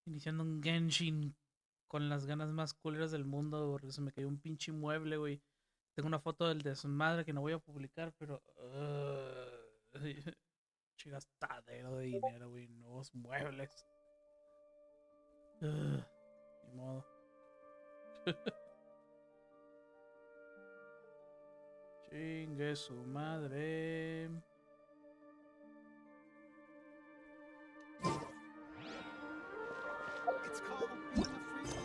Iniciando un genshin con las ganas más culeras del mundo, porque se me cayó un pinche mueble, güey. Tengo una foto del desmadre que no voy a publicar, pero... gastadero de dinero, güey. Nuevos muebles. Ni modo. Chingue su madre. It's called being a freak.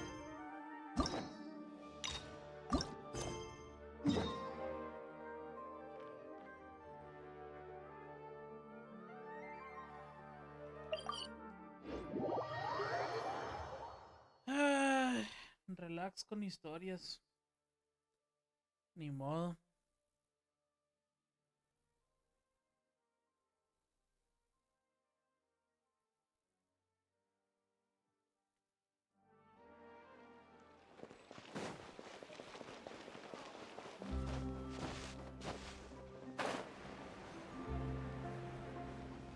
Ay, relax con historias. Ni modo.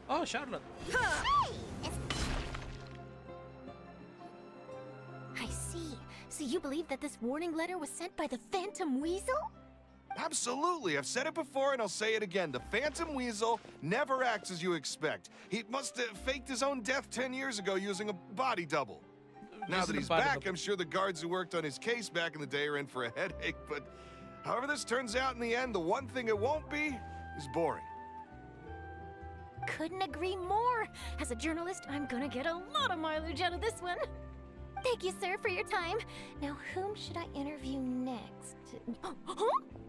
Oh, Charlotte. I see. So you believe that this warning letter was sent by the Phantom Weasel? Absolutely. I've said it before and I'll say it again. The Phantom Weasel never acts as you expect. He must have faked his own death 10 years ago using a body double. Now that he's back, I'm sure the guards who worked on his case back in the day are in for a headache, but however this turns out in the end, the one thing it won't be is boring. Couldn't agree more. As a journalist, I'm gonna get a lot of mileage out of this one. Thank you, sir, for your time. Now, whom should I interview next? Huh?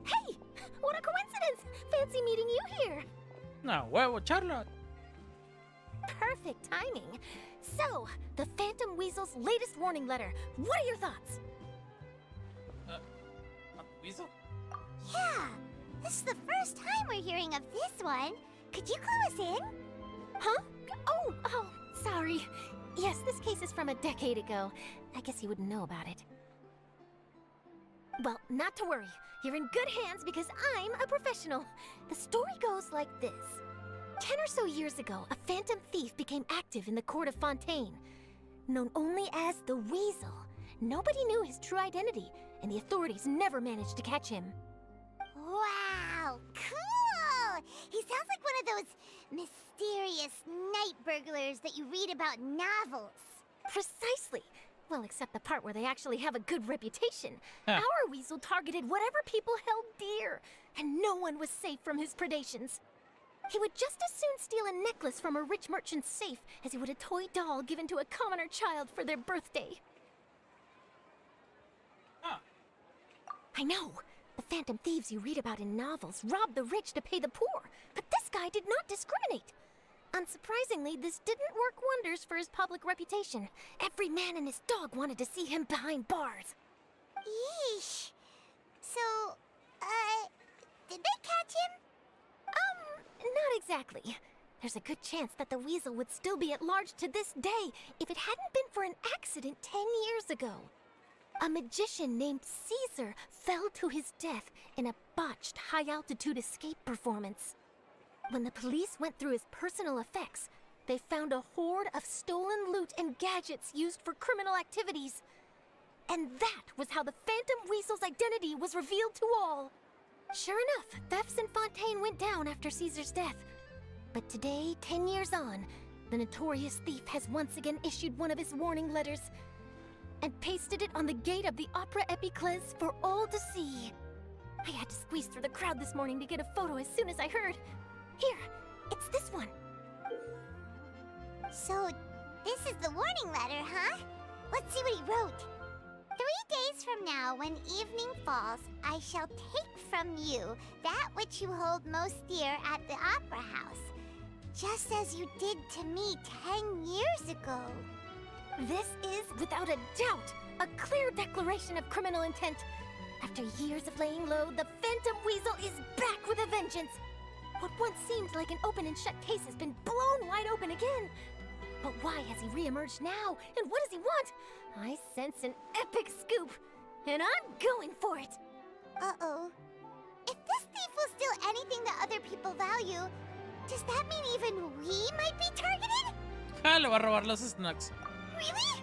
Hey! What a coincidence! Fancy meeting you here. No, huevo, Charlotte. Perfect timing. So, the Phantom Weasel's latest warning letter. What are your thoughts? Weasel? Yeah, this is the first time we're hearing of this one. Could you clue us in? Huh? Oh, sorry. Yes, this case is from a decade ago. I guess you wouldn't know about it. Well, not to worry. You're in good hands because I'm a professional. The story goes like this. 10 or so years ago, a phantom thief became active in the court of Fontaine. Known only as the Weasel, nobody knew his true identity, and the authorities never managed to catch him. Wow, cool! He sounds like one of those mysterious night burglars that you read about in novels. Precisely. Well, except the part where they actually have a good reputation. Huh. Our Weasel targeted whatever people held dear, and no one was safe from his predations. He would just as soon steal a necklace from a rich merchant's safe as he would a toy doll given to a commoner child for their birthday. Huh. I know. The phantom thieves you read about in novels rob the rich to pay the poor, but this guy did not discriminate. Unsurprisingly, this didn't work wonders for his public reputation. Every man and his dog wanted to see him behind bars. Yeesh. So, did they catch him? Not exactly. There's a good chance that the Weasel would still be at large to this day if it hadn't been for an accident 10 years ago. A magician named Caesar fell to his death in a botched high-altitude escape performance. When the police went through his personal effects, they found a hoard of stolen loot and gadgets used for criminal activities. And that was how the Phantom Weasel's identity was revealed to all. Sure enough, thefts in Fontaine went down after Caesar's death. But today, 10 years on, the notorious thief has once again issued one of his warning letters and pasted it on the gate of the Opera Epiclese for all to see. I had to squeeze through the crowd this morning to get a photo as soon as I heard. Here, it's this one. So, this is the warning letter, huh? Let's see what he wrote. 3 days from now, when evening falls, I shall take from you that which you hold most dear at the Opera House, just as you did to me 10 years ago. This is, without a doubt, a clear declaration of criminal intent. After years of laying low, the Phantom Weasel is back with a vengeance. What once seemed like an open and shut case has been blown wide open again. But why has he re-emerged now? And what does he want? I sense an epic scoop, and I'm going for it. Uh-oh. If this thief will steal anything that other people value, does that mean even we might be targeted? Ah, le va a robar los snacks. Really?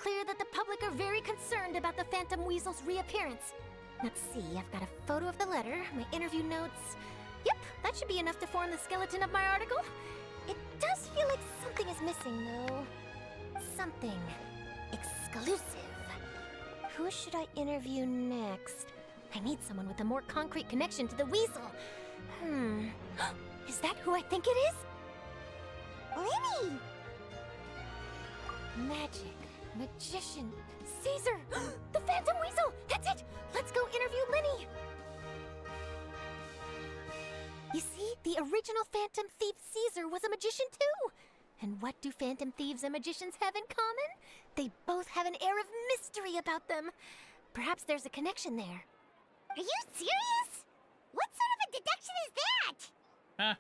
clear that the public are very concerned about the Phantom Weasel's reappearance. Let's see, I've got a photo of the letter, my interview notes. Yep, that should be enough to form the skeleton of my article. It does feel like something is missing, though. Something exclusive. Who should I interview next? I need someone with a more concrete connection to the Weasel. Is that who I think it is? Lenny! Magic, magician, Caesar, the Phantom Weasel! That's it! Let's go interview Lenny! You see, the original Phantom Thief Caesar was a magician too! And what do Phantom Thieves and magicians have in common? They both have an air of mystery about them. Perhaps there's a connection there. Are you serious? What sort of a deduction is that? Huh.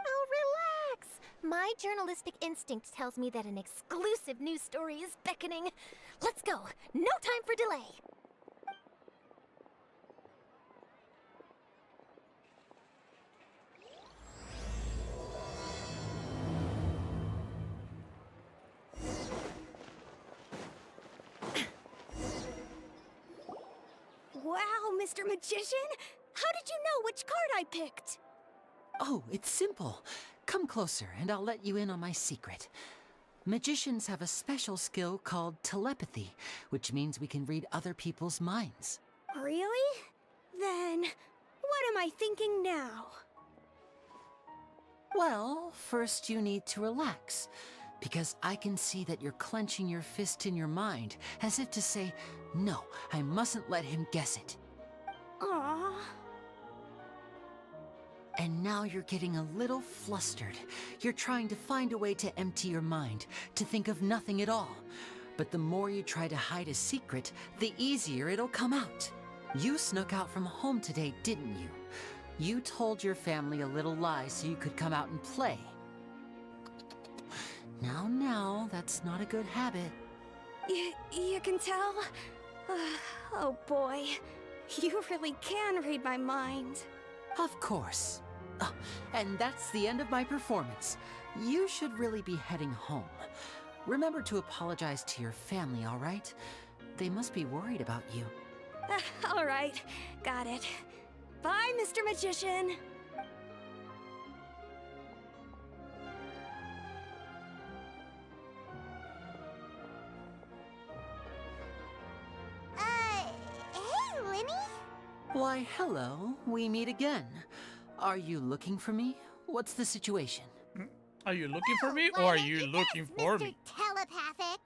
Oh, relax. My journalistic instinct tells me that an exclusive news story is beckoning. Let's go. No time for delay. Wow, Mr. Magician! How did you know which card I picked? Oh, it's simple. Come closer and I'll let you in on my secret. Magicians have a special skill called telepathy, which means we can read other people's minds. Really? Then, what am I thinking now? Well, first you need to relax, because I can see that you're clenching your fist in your mind, as if to say, no, I mustn't let him guess it. Aww. And now you're getting a little flustered. You're trying to find a way to empty your mind, to think of nothing at all. But the more you try to hide a secret, the easier it'll come out. You snuck out from home today, didn't you? You told your family a little lie so you could come out and play. Now, that's not a good habit. You can tell? Oh boy, you really can read my mind. Of course. Oh, and that's the end of my performance. You should really be heading home. Remember to apologize to your family, all right? They must be worried about you. All right, got it. Bye, Mr. Magician. Hey, Lenny? Why, hello. We meet again. Are you looking for me? What's the situation? Are you looking for me, Why or are don't you you looking guess, for Mr. me? Telepathic?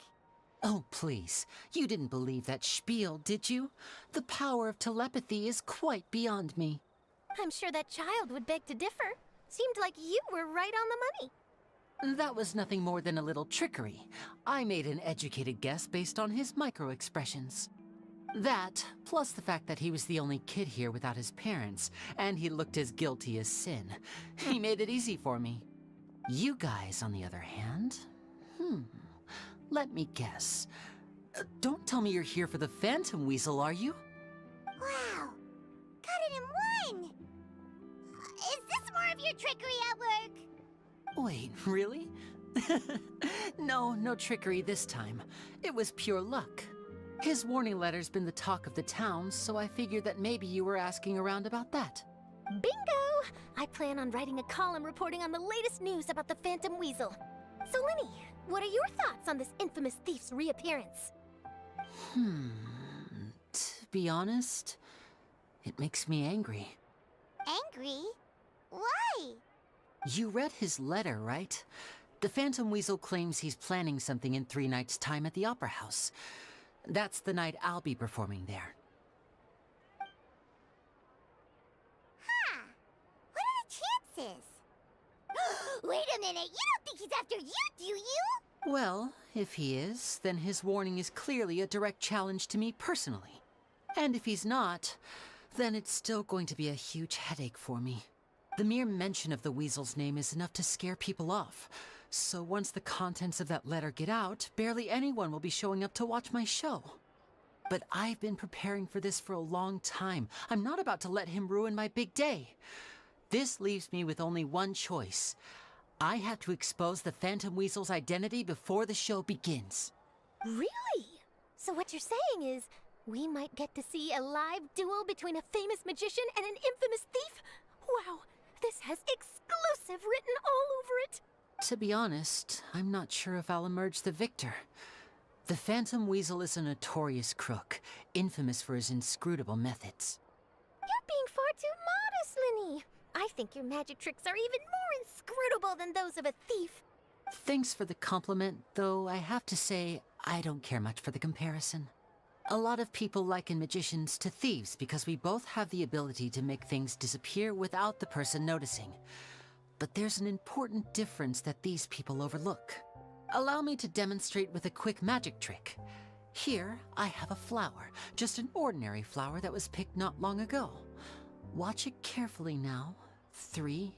Oh, please. You didn't believe that spiel, did you? The power of telepathy is quite beyond me. I'm sure that child would beg to differ. Seemed like you were right on the money. That was nothing more than a little trickery. I made an educated guess based on his micro-expressions. That, plus the fact that he was the only kid here without his parents, and he looked as guilty as sin. He made it easy for me. You guys, on the other hand, let me guess. Don't tell me you're here for the Phantom Weasel, are you? Wow, got it in one! Is this more of your trickery at work? Wait, really? No trickery this time. It was pure luck. His warning letter's been the talk of the town, so I figured that maybe you were asking around about that. Bingo! I plan on writing a column reporting on the latest news about the Phantom Weasel. So, Lenny, what are your thoughts on this infamous thief's reappearance? To be honest, it makes me angry. Angry? Why? You read his letter, right? The Phantom Weasel claims he's planning something in 3 nights' time at the Opera House. That's the night I'll be performing there. Huh. What are the chances? Wait a minute, you don't think he's after you, do you? Well, if he is, then his warning is clearly a direct challenge to me personally. And if he's not, then it's still going to be a huge headache for me. The mere mention of the Weasel's name is enough to scare people off. So once the contents of that letter get out, barely anyone will be showing up to watch my show. But I've been preparing for this for a long time. I'm not about to let him ruin my big day. This leaves me with only one choice. I have to expose the Phantom Weasel's identity before the show begins. Really? So what you're saying is, we might get to see a live duel between a famous magician and an infamous thief? Wow, this has exclusive written all over it! To be honest, I'm not sure if I'll emerge the victor. The Phantom Weasel is a notorious crook, infamous for his inscrutable methods. You're being far too modest, Linny. I think your magic tricks are even more inscrutable than those of a thief. Thanks for the compliment, though I have to say, I don't care much for the comparison. A lot of people liken magicians to thieves because we both have the ability to make things disappear without the person noticing. But there's an important difference that these people overlook. Allow me to demonstrate with a quick magic trick. Here, I have a flower, just an ordinary flower that was picked not long ago. Watch it carefully now. 3,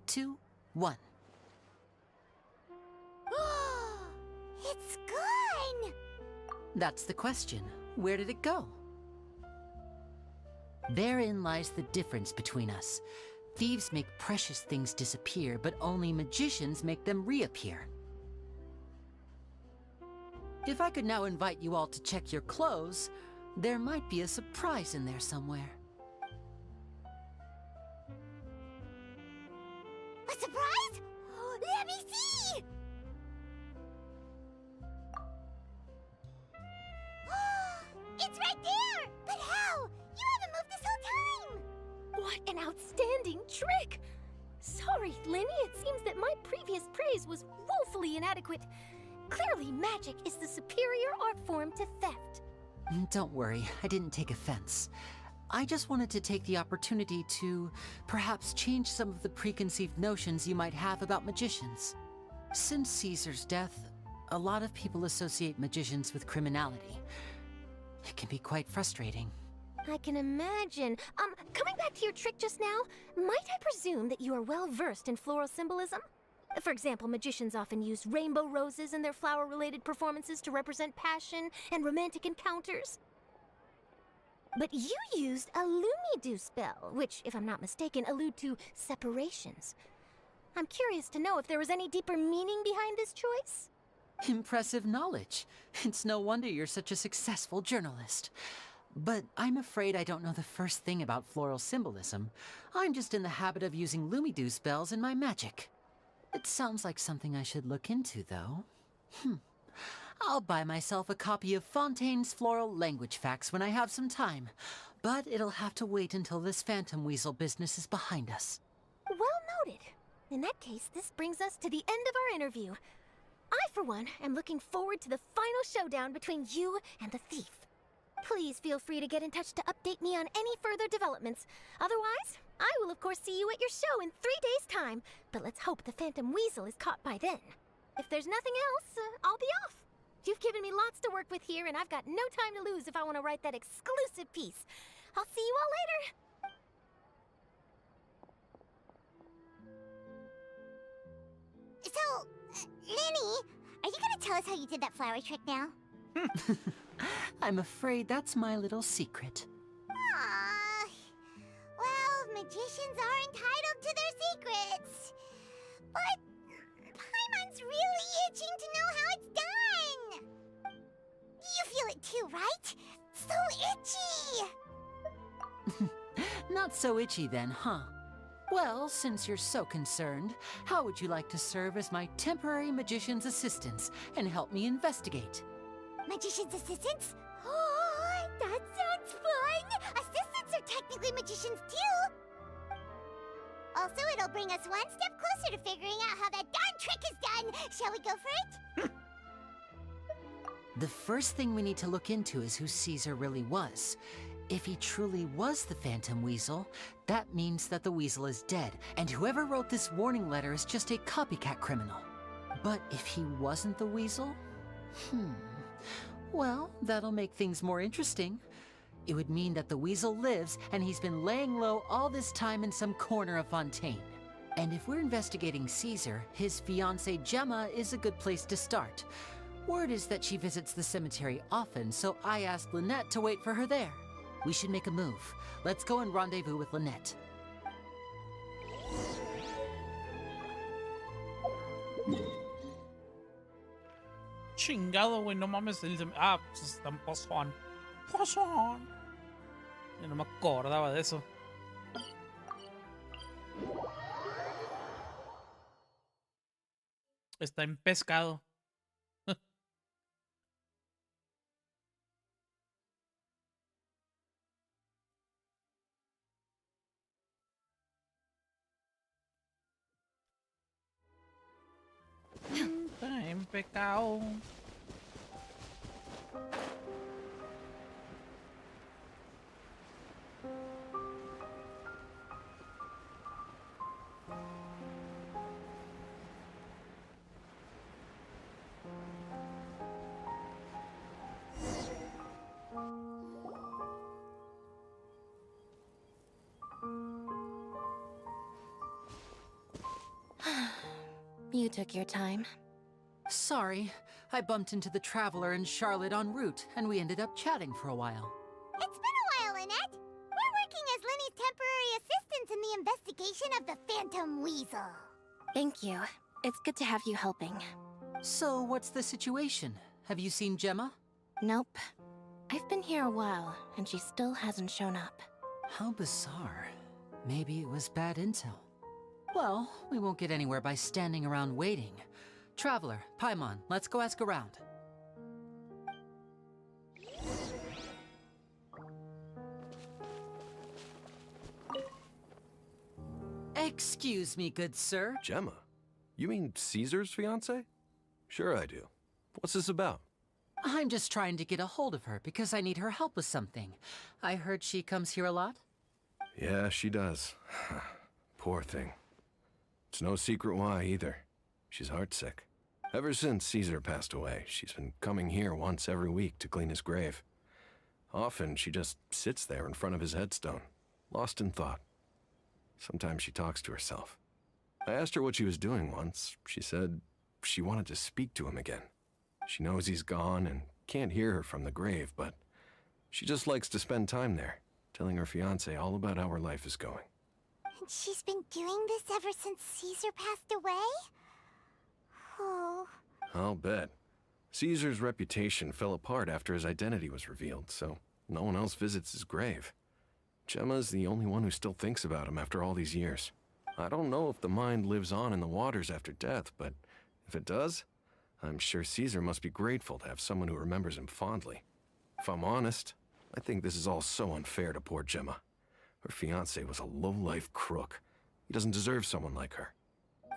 2, 1. It's gone! That's the question. Where did it go? Therein lies the difference between us. Thieves make precious things disappear, but only magicians make them reappear. If I could now invite you all to check your clothes, there might be a surprise in there somewhere. A surprise? Let me see! It's right there! But how? You haven't moved this whole time! What an outstanding trick! Sorry, Linny, it seems that my previous praise was woefully inadequate. Clearly, magic is the superior art form to theft. Don't worry, I didn't take offense. I just wanted to take the opportunity to perhaps change some of the preconceived notions you might have about magicians. Since Caesar's death, a lot of people associate magicians with criminality. It can be quite frustrating. I can imagine. Coming back to your trick just now, might I presume that you are well versed in floral symbolism? For example, magicians often use rainbow roses in their flower-related performances to represent passion and romantic encounters. But you used a Lumidu spell, which, if I'm not mistaken, allude to separations. I'm curious to know if there was any deeper meaning behind this choice? Impressive knowledge. It's no wonder you're such a successful journalist. But I'm afraid I don't know the first thing about floral symbolism. I'm just in the habit of using Lumidu spells in my magic. It sounds like something I should look into, though. I'll buy myself a copy of Fontaine's Floral Language Facts when I have some time. But it'll have to wait until this Phantom Weasel business is behind us. Well noted. In that case, this brings us to the end of our interview. I, for one, am looking forward to the final showdown between you and the thief. Please feel free to get in touch to update me on any further developments. Otherwise, I will of course see you at your show in 3 days' time, but let's hope the Phantom Weasel is caught by then. If there's nothing else, I'll be off. You've given me lots to work with here, and I've got no time to lose if I want to write that exclusive piece. I'll see you all later. So, Linny, are you gonna tell us how you did that flower trick now? I'm afraid that's my little secret. Aww. Well, magicians are entitled to their secrets. But Paimon's really itching to know how it's done. You feel it too, right? So itchy. Not so itchy then, huh? Well, since you're so concerned, how would you like to serve as my temporary magician's assistants and help me investigate? Magician's assistants? Oh, that sounds fun! Assistants are technically magicians too! Also, it'll bring us one step closer to figuring out how that darn trick is done! Shall we go for it? The first thing we need to look into is who Caesar really was. If he truly was the Phantom Weasel, that means that the Weasel is dead, and whoever wrote this warning letter is just a copycat criminal. But if he wasn't the Weasel? Well, that'll make things more interesting. It would mean that the Weasel lives, and he's been laying low all this time in some corner of Fontaine. And if we're investigating Caesar, his fiancée Gemma is a good place to start. Word is that she visits the cemetery often, so I asked Lynette to wait for her there. We should make a move. Let's go and rendezvous with Lynette. Chingado, güey, no mames. Ah, pues está en pozón. Pozón. Yo no me acordaba de eso. Está en pescado. Está en pecado. You took your time. Sorry, I bumped into the Traveler and Charlotte en route, and we ended up chatting for a while. It's been a while, Lynette. We're working as Lenny's temporary assistants in the investigation of the Phantom Weasel. Thank you. It's good to have you helping. So, what's the situation? Have you seen Gemma? Nope. I've been here a while, and she still hasn't shown up. How bizarre. Maybe it was bad intel. Well, we won't get anywhere by standing around waiting. Traveler, Paimon, let's go ask around. Excuse me, good sir. Gemma? You mean Caesar's fiancé? Sure I do. What's this about? I'm just trying to get a hold of her because I need her help with something. I heard she comes here a lot. Yeah, she does. Poor thing. It's no secret why, either. She's heartsick. Ever since Caesar passed away, she's been coming here once every week to clean his grave. Often, she just sits there in front of his headstone, lost in thought. Sometimes she talks to herself. I asked her what she was doing once. She said she wanted to speak to him again. She knows he's gone and can't hear her from the grave, but she just likes to spend time there, telling her fiancé all about how her life is going. And she's been doing this ever since Caesar passed away? Oh. I'll bet. Caesar's reputation fell apart after his identity was revealed, so no one else visits his grave. Gemma's the only one who still thinks about him after all these years. I don't know if the mind lives on in the waters after death, but if it does, I'm sure Caesar must be grateful to have someone who remembers him fondly. If I'm honest, I think this is all so unfair to poor Gemma. Her fiancé was a low-life crook. He doesn't deserve someone like her.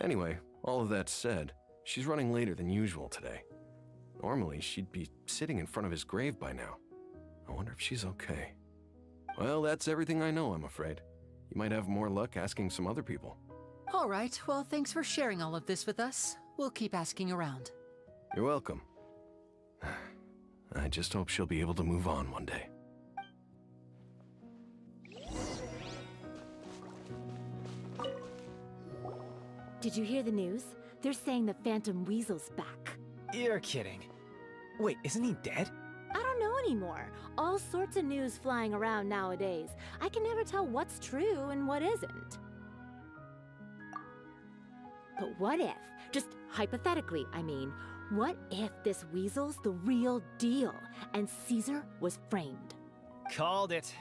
Anyway, all of that said, she's running later than usual today. Normally, she'd be sitting in front of his grave by now. I wonder if she's okay. Well, that's everything I know, I'm afraid. You might have more luck asking some other people. All right, well, thanks for sharing all of this with us. We'll keep asking around. You're welcome. I just hope she'll be able to move on one day. Did you hear the news? They're saying the Phantom Weasel's back. You're kidding. Wait, isn't he dead? I don't know anymore. All sorts of news flying around nowadays. I can never tell what's true and what isn't. But what if, just hypothetically, I mean, what if this weasel's the real deal and Caesar was framed? Called it.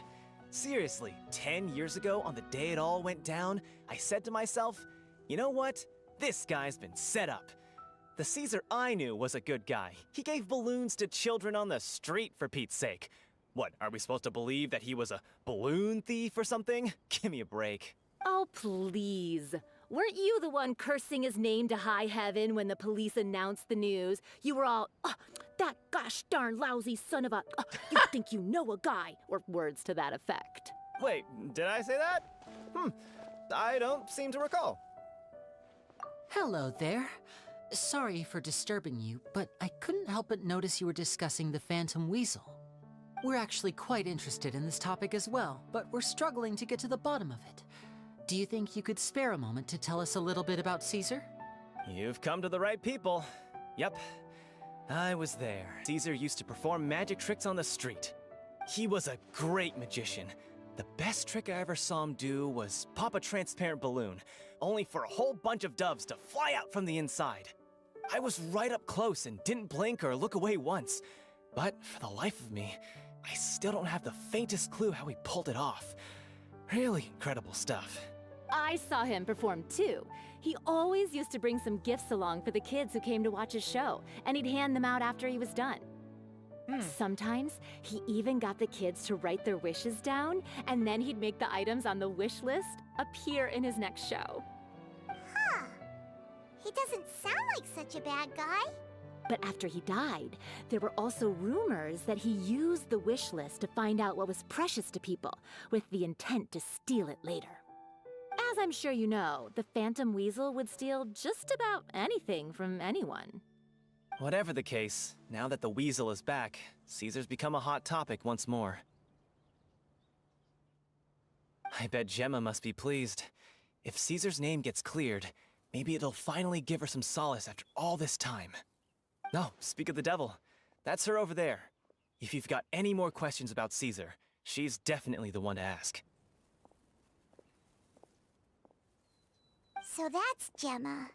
Seriously, 10 years ago, on the day it all went down, I said to myself, you know what? This guy's been set up. The Caesar I knew was a good guy. He gave balloons to children on the street, for Pete's sake. What, are we supposed to believe that he was a balloon thief or something? Give me a break. Oh, please. Weren't you the one cursing his name to high heaven when the police announced the news? You were all, oh, that gosh darn lousy son of a, you think you know a guy, or words to that effect. Wait, did I say that? I don't seem to recall. Hello there. Sorry for disturbing you, but I couldn't help but notice you were discussing the Phantom Weasel. We're actually quite interested in this topic as well, but we're struggling to get to the bottom of it. Do you think you could spare a moment to tell us a little bit about Caesar? You've come to the right people. Yep, I was there. Caesar used to perform magic tricks on the street. He was a great magician. The best trick I ever saw him do was pop a transparent balloon, only for a whole bunch of doves to fly out from the inside. I was right up close and didn't blink or look away once. But for the life of me, I still don't have the faintest clue how he pulled it off. Really incredible stuff. I saw him perform too. He always used to bring some gifts along for the kids who came to watch his show, and he'd hand them out after he was done. Sometimes, he even got the kids to write their wishes down, and then he'd make the items on the wish list appear in his next show. Huh. He doesn't sound like such a bad guy. But after he died, there were also rumors that he used the wish list to find out what was precious to people, with the intent to steal it later. As I'm sure you know, the Phantom Weasel would steal just about anything from anyone. Whatever the case, now that the Weasel is back, Caesar's become a hot topic once more. I bet Gemma must be pleased. If Caesar's name gets cleared, maybe it'll finally give her some solace after all this time. No, speak of the devil. That's her over there. If you've got any more questions about Caesar, she's definitely the one to ask. So that's Gemma.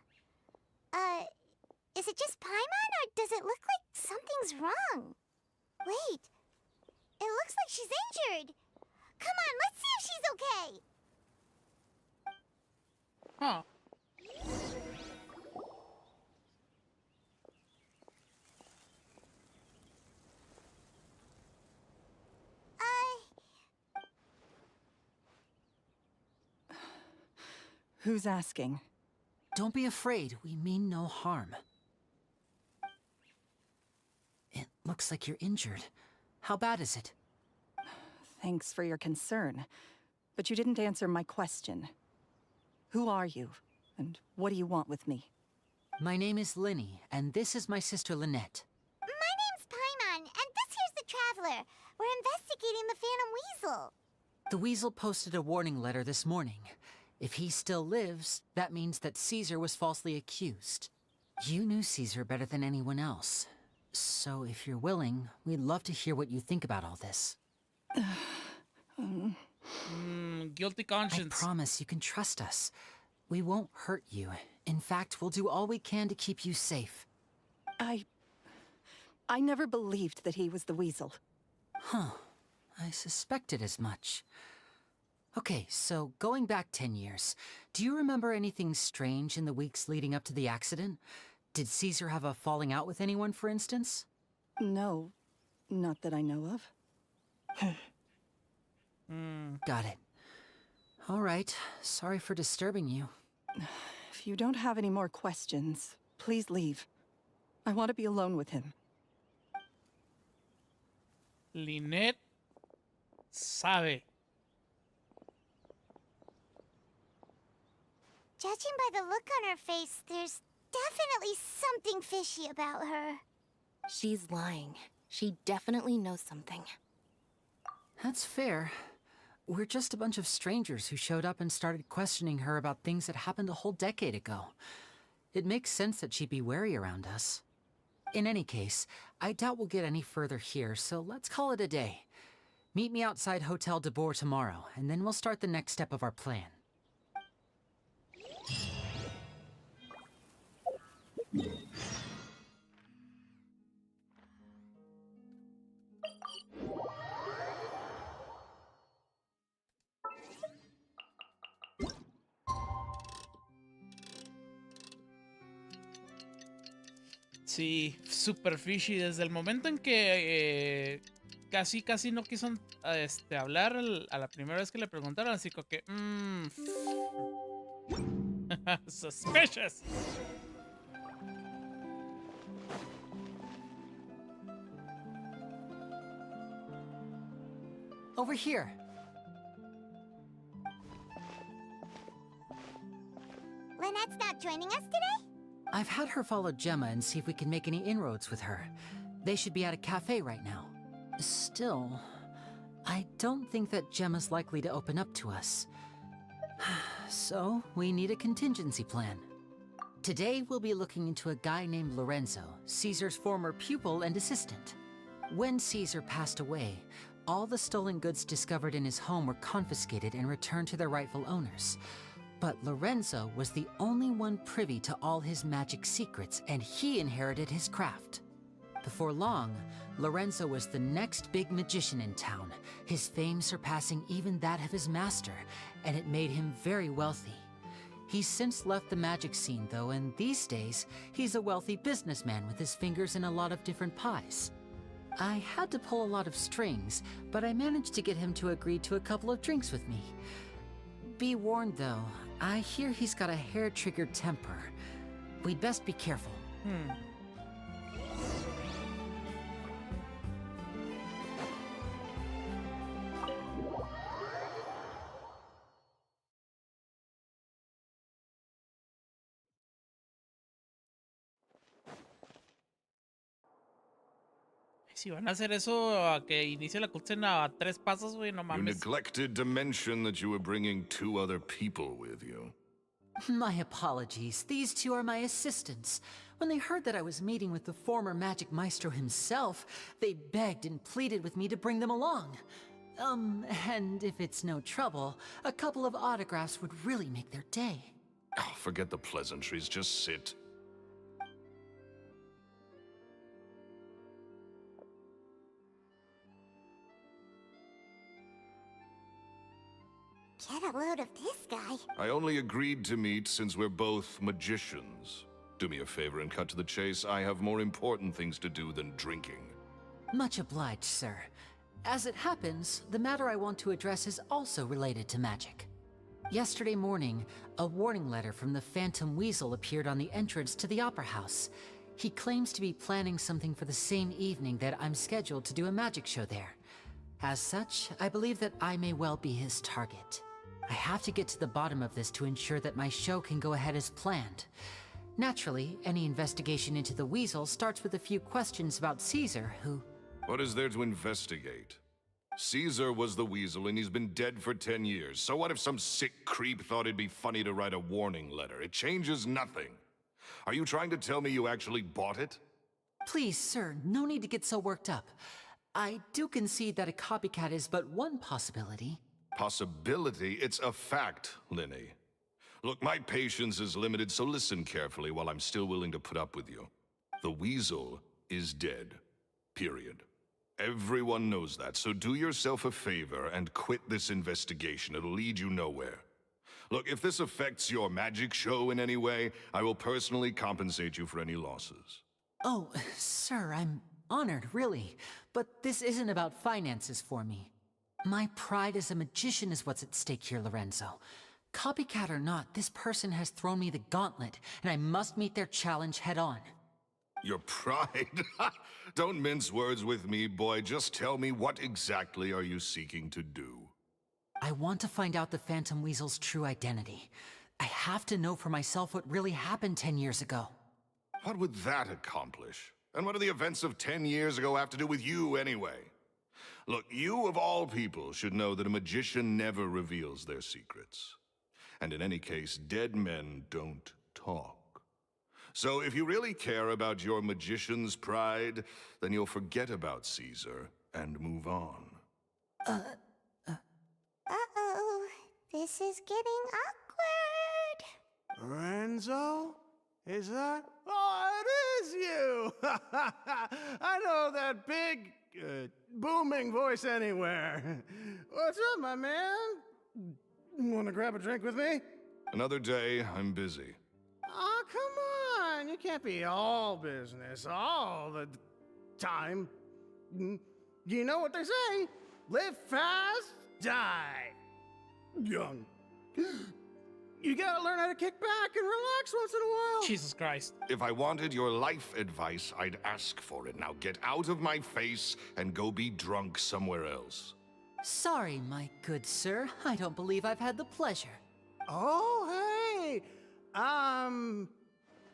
Is it just Paimon, or does it look like something's wrong? Wait, it looks like she's injured. Come on, let's see if she's okay. Huh. Who's asking? Don't be afraid. We mean no harm. It looks like you're injured. How bad is it? Thanks for your concern, but you didn't answer my question. Who are you, and what do you want with me? My name is Linny, and this is my sister Lynette. My name's Paimon, and this here's the Traveler. We're investigating the Phantom Weasel. The Weasel posted a warning letter this morning. If he still lives, that means that Caesar was falsely accused. You knew Caesar better than anyone else. So if you're willing, we'd love to hear what you think about all this. Guilty conscience. I promise you can trust us. We won't hurt you. In fact, we'll do all we can to keep you safe. I never believed that he was the Weasel. Huh. I suspected as much. Okay, so going back 10 years, do you remember anything strange in the weeks leading up to the accident? Did Caesar have a falling out with anyone, for instance? No, not that I know of. Got it. All right, sorry for disturbing you. If you don't have any more questions, please leave. I want to be alone with him. Lynette sabe. Judging by the look on her face, there's definitely something fishy about her. She's lying. She definitely knows something. That's fair. We're just a bunch of strangers who showed up and started questioning her about things that happened a whole decade ago. It makes sense that she'd be wary around us. In any case, I doubt we'll get any further here, so let's call it a day. Meet me outside Hotel de Boer tomorrow, and then we'll start the next step of our plan. Sí, super fishy. Desde el momento en que casi no quiso hablar a la primera vez que le preguntaron, así como que... Suspicious. Over here. Lynette's not joining us today? I've had her follow Gemma and see if we can make any inroads with her. They should be at a cafe right now. Still, I don't think that Gemma's likely to open up to us. So, we need a contingency plan. Today, we'll be looking into a guy named Lorenzo, Caesar's former pupil and assistant. When Caesar passed away, all the stolen goods discovered in his home were confiscated and returned to their rightful owners. But Lorenzo was the only one privy to all his magic secrets, and he inherited his craft. Before long, Lorenzo was the next big magician in town, his fame surpassing even that of his master, and it made him very wealthy. He's since left the magic scene, though, and these days, he's a wealthy businessman with his fingers in a lot of different pies. I had to pull a lot of strings, but I managed to get him to agree to a couple of drinks with me. Be warned, though, I hear he's got a hair-triggered temper. We'd best be careful. Si van a hacer eso a que inicie la cutscena a 3 pasos, güey, no You mames. neglected to mention that you were bringing 2 other people with you. My apologies. These two are my assistants. When they heard that I was meeting with the former magic maestro himself, they begged and pleaded with me to bring them along. And if it's no trouble, a couple of autographs would really make their day. Oh, forget the pleasantries, just sit. Get a load of this guy. I only agreed to meet since we're both magicians. Do me a favor and cut to the chase. I have more important things to do than drinking. Much obliged, sir. As it happens, the matter I want to address is also related to magic. Yesterday morning, a warning letter from the Phantom Weasel appeared on the entrance to the Opera House. He claims to be planning something for the same evening that I'm scheduled to do a magic show there. As such, I believe that I may well be his target. I have to get to the bottom of this to ensure that my show can go ahead as planned. Naturally, any investigation into the Weasel starts with a few questions about Caesar, who... What is there to investigate? Caesar was the Weasel and he's been dead for 10 years. So what if some sick creep thought it'd be funny to write a warning letter? It changes nothing. Are you trying to tell me you actually bought it? Please, sir, no need to get so worked up. I do concede that a copycat is but one possibility. Possibility? It's a fact, Linny. Look, my patience is limited, so listen carefully while I'm still willing to put up with you. The Weasel is dead. Period. Everyone knows that, so do yourself a favor and quit this investigation. It'll lead you nowhere. Look, if this affects your magic show in any way, I will personally compensate you for any losses. Oh, sir, I'm honored, really. But this isn't about finances for me. My pride as a magician is what's at stake here, Lorenzo. Copycat or not, this person has thrown me the gauntlet, and I must meet their challenge head on. Your pride? Don't mince words with me, boy. Just tell me, what exactly are you seeking to do? I want to find out the Phantom Weasel's true identity. I have to know for myself what really happened 10 years ago. What would that accomplish? And what do the events of 10 years ago have to do with you, anyway? Look, you of all people should know that a magician never reveals their secrets. And in any case, dead men don't talk. So if you really care about your magician's pride, then you'll forget about Caesar and move on. Uh-oh. This is getting awkward. Lorenzo? Is that? Oh, it is you! I know that big, booming voice anywhere. What's up, my man? Want to grab a drink with me? Another day, I'm busy. Oh, come on. You can't be all business all the time. You know what they say? Live fast, die young. You gotta learn how to kick back and relax once in a while. Jesus Christ. If I wanted your life advice, I'd ask for it. Now get out of my face and go be drunk somewhere else. Sorry, my good sir. I don't believe I've had the pleasure. Oh, hey!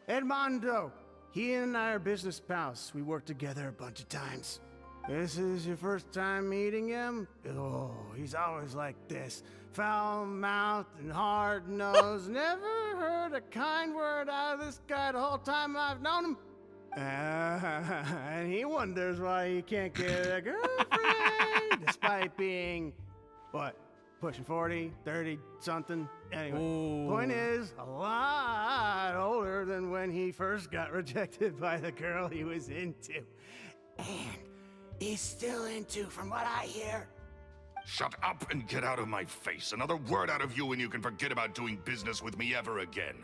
Edmondo. He and I are business pals. We worked together a bunch of times. This is your first time meeting him? Oh, he's always like this. Foul-mouthed and hard-nosed. Never heard a kind word out of this guy the whole time I've known him. And he wonders why he can't get a girlfriend, despite being, what, pushing 40, 30, something. Anyway, Ooh. point is, a lot older than when he first got rejected by the girl he was into. And is still into, from what I hear. Shut up and get out of my face. Another word out of you and you can forget about doing business with me ever again.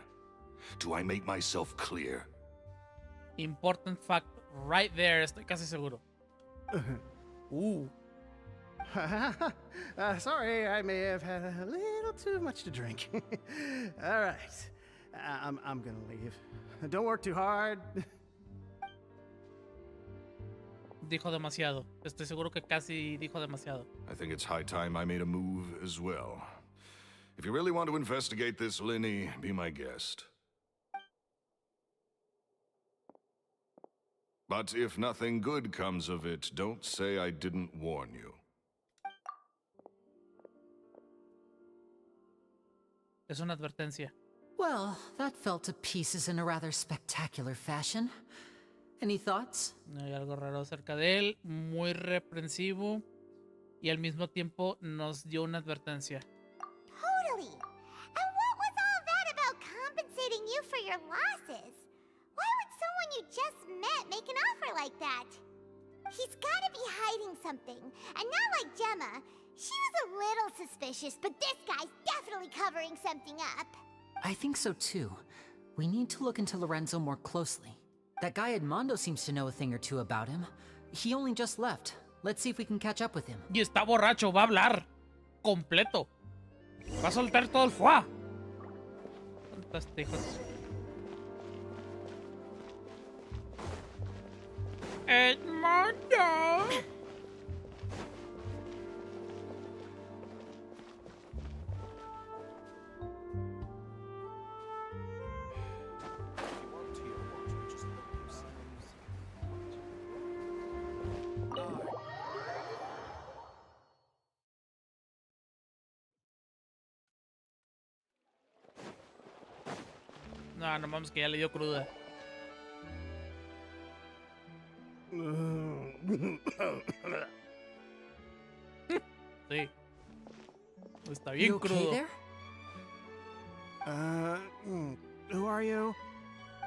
Do I make myself clear? Important fact right there, estoy casi seguro. Sorry, I may have had a little too much to drink. All right, I'm gonna leave. Don't work too hard. Dijo demasiado. Estoy seguro que casi dijo demasiado. I think it's high time I made a move as well. If you really want to investigate this, Lenny, be my guest. But if nothing good comes of it, don't say I didn't warn you. Es una advertencia. Well, that fell to pieces in a rather spectacular fashion. Any thoughts? Hay algo raro acerca de él, muy reprensivo y al mismo tiempo nos dio una advertencia. Totally. And what was all that about compensating you for your losses? Why would someone you just met make an offer like that? He's gotta be hiding something. And not like Gemma. She was a little suspicious, but this guy's definitely covering something up. I think so too. We need to look into Lorenzo more closely. That guy Edmondo seems to know a thing or two about him. He only just left. Let's see if we can catch up with him. Y está borracho, va a hablar. Completo. Va a soltar todo el fuá. Fantásticos. Edmondo. No, no mames, que ya le dio cruda. Sí. Está bien You okay crudo. there? Who are you?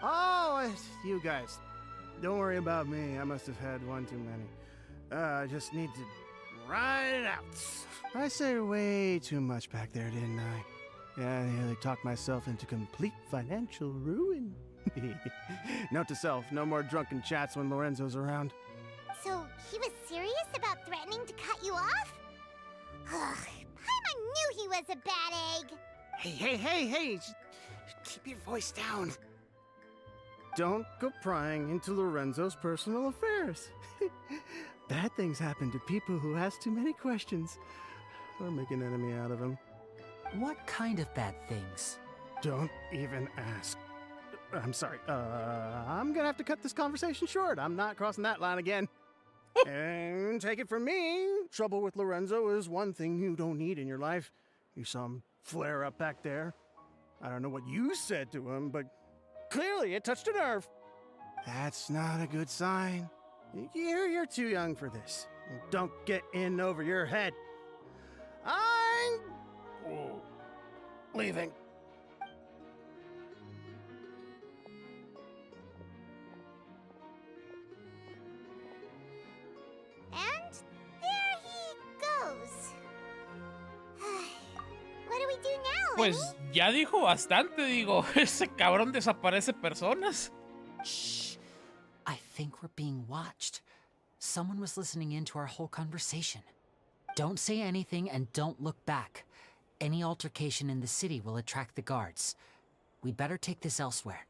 Oh, it's you guys. Don't worry about me. I must have had one too many. I just need to ride it out. I said way too much back there, didn't I? Yeah, I nearly talked myself into complete financial ruin. Note to self, no more drunken chats when Lorenzo's around. So, he was serious about threatening to cut you off? Ugh, Paimon knew he was a bad egg. Hey, keep your voice down. Don't go prying into Lorenzo's personal affairs. Bad things happen to people who ask too many questions or make an enemy out of him. What kind of bad things? Don't even ask. I'm sorry. I'm gonna have to cut this conversation short. I'm not crossing that line again. And take it from me, trouble with Lorenzo is one thing you don't need in your life. You saw him flare up back there. I don't know what you said to him, but clearly it touched a nerve. That's not a good sign. You're too young for this. Don't get in over your head. I'm leaving. And there he goes. What do we do now, Lenny? Pues ya dijo bastante, digo. Ese cabrón desaparece personas. Shh. I think we're being watched. Someone was listening in to our whole conversation. Don't say anything and don't look back. Any altercation in the city will attract the guards. We'd better take this elsewhere.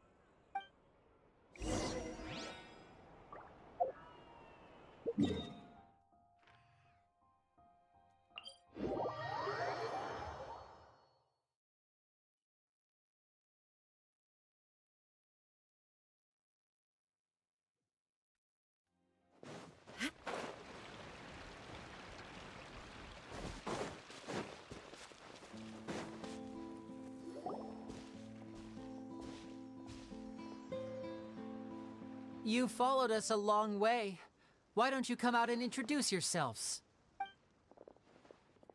You followed us a long way. Why don't you come out and introduce yourselves?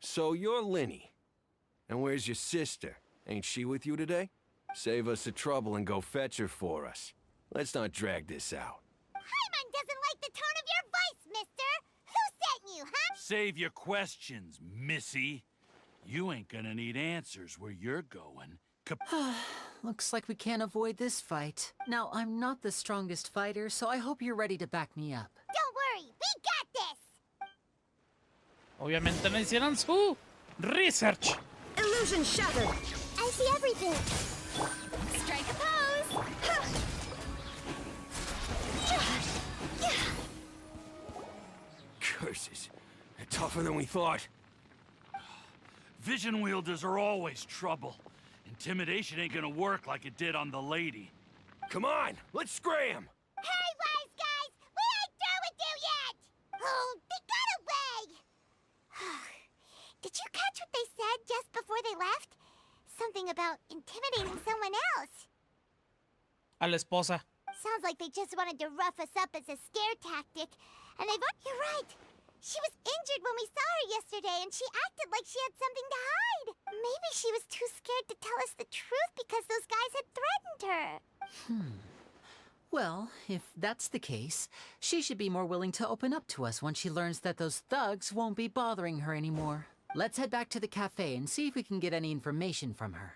So you're Lenny. And where's your sister? Ain't she with you today? Save us the trouble and go fetch her for us. Let's not drag this out. Paimon doesn't like the tone of your voice, mister! Who sent you, huh? Save your questions, missy. You ain't gonna need answers where you're going. Looks like we can't avoid this fight. Now, I'm not the strongest fighter, so I hope you're ready to back me up. Don't worry, we got this! Obviamente no hicieron su research. Illusion shattered. I see everything. Strike a pose. Curses. They're tougher than we thought. Vision wielders are always trouble. Intimidation ain't gonna work like it did on the lady. Come on, let's scram! Hey, wise guys! We ain't through with you yet! Oh, they got away! Did you catch what they said just before they left? Something about intimidating someone else. A la esposa. Sounds like they just wanted to rough us up as a scare tactic. And you're right. She was injured when we saw her yesterday, and she acted like she had something to hide. Maybe she was too scared to tell us the truth because those guys had threatened her. Well, if that's the case, she should be more willing to open up to us once she learns that those thugs won't be bothering her anymore. Let's head back to the cafe and see if we can get any information from her.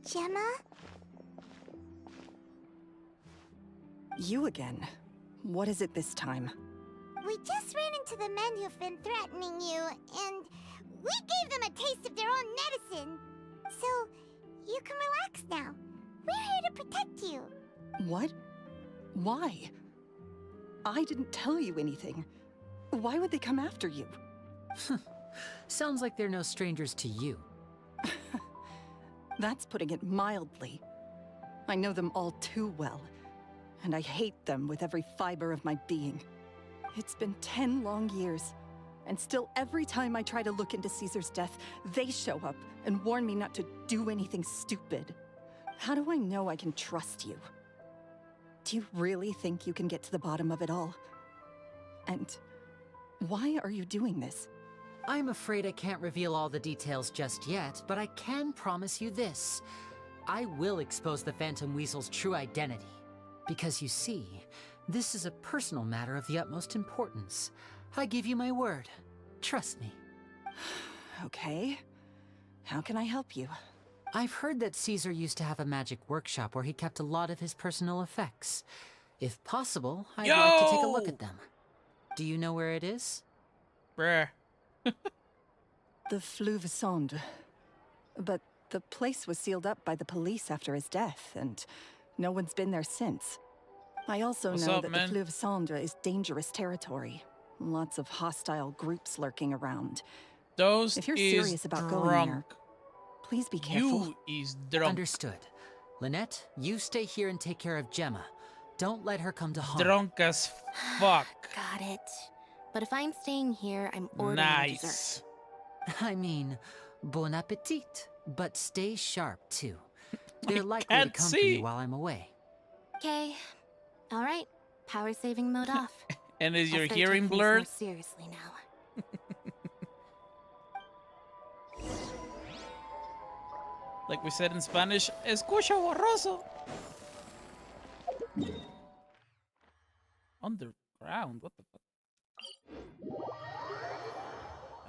Gemma? You again. What is it this time? We just ran into the men who've been threatening you, and we gave them a taste of their own medicine. So, you can relax now. We're here to protect you. What? Why? I didn't tell you anything. Why would they come after you? Sounds like they're no strangers to you. That's putting it mildly. I know them all too well, and I hate them with every fiber of my being. It's been 10 long years, and still every time I try to look into Caesar's death, they show up and warn me not to do anything stupid. How do I know I can trust you? Do you really think you can get to the bottom of it all? And why are you doing this? I'm afraid I can't reveal all the details just yet, but I can promise you this. I will expose the Phantom Weasel's true identity. Because you see, this is a personal matter of the utmost importance. I give you my word. Trust me. Okay. How can I help you? I've heard that Caesar used to have a magic workshop where he kept a lot of his personal effects. If possible, I'd like to take a look at them. Do you know where it is? Bruh. The Fleuve Sonde. But the place was sealed up by the police after his death, and no one's been there since. I also What's know up, that man? the Fleuve Sonde is dangerous territory. Lots of hostile groups lurking around. Those If you're is serious about going drunk. there, please be careful. You is drunk. Understood. Lynette, you stay here and take care of Gemma. Don't let her come to harm. Drunk as fuck. Got it. But if I'm staying here, I'm ordering dessert. Nice. I mean, bon appetit, but stay sharp too. They're likely to can't come for see. you while I'm away. Okay. All right. Power saving mode off. And is I'll your start hearing taking this blurred? more seriously now. Like we said in Spanish, escucha borroso. Underground, what the fuck?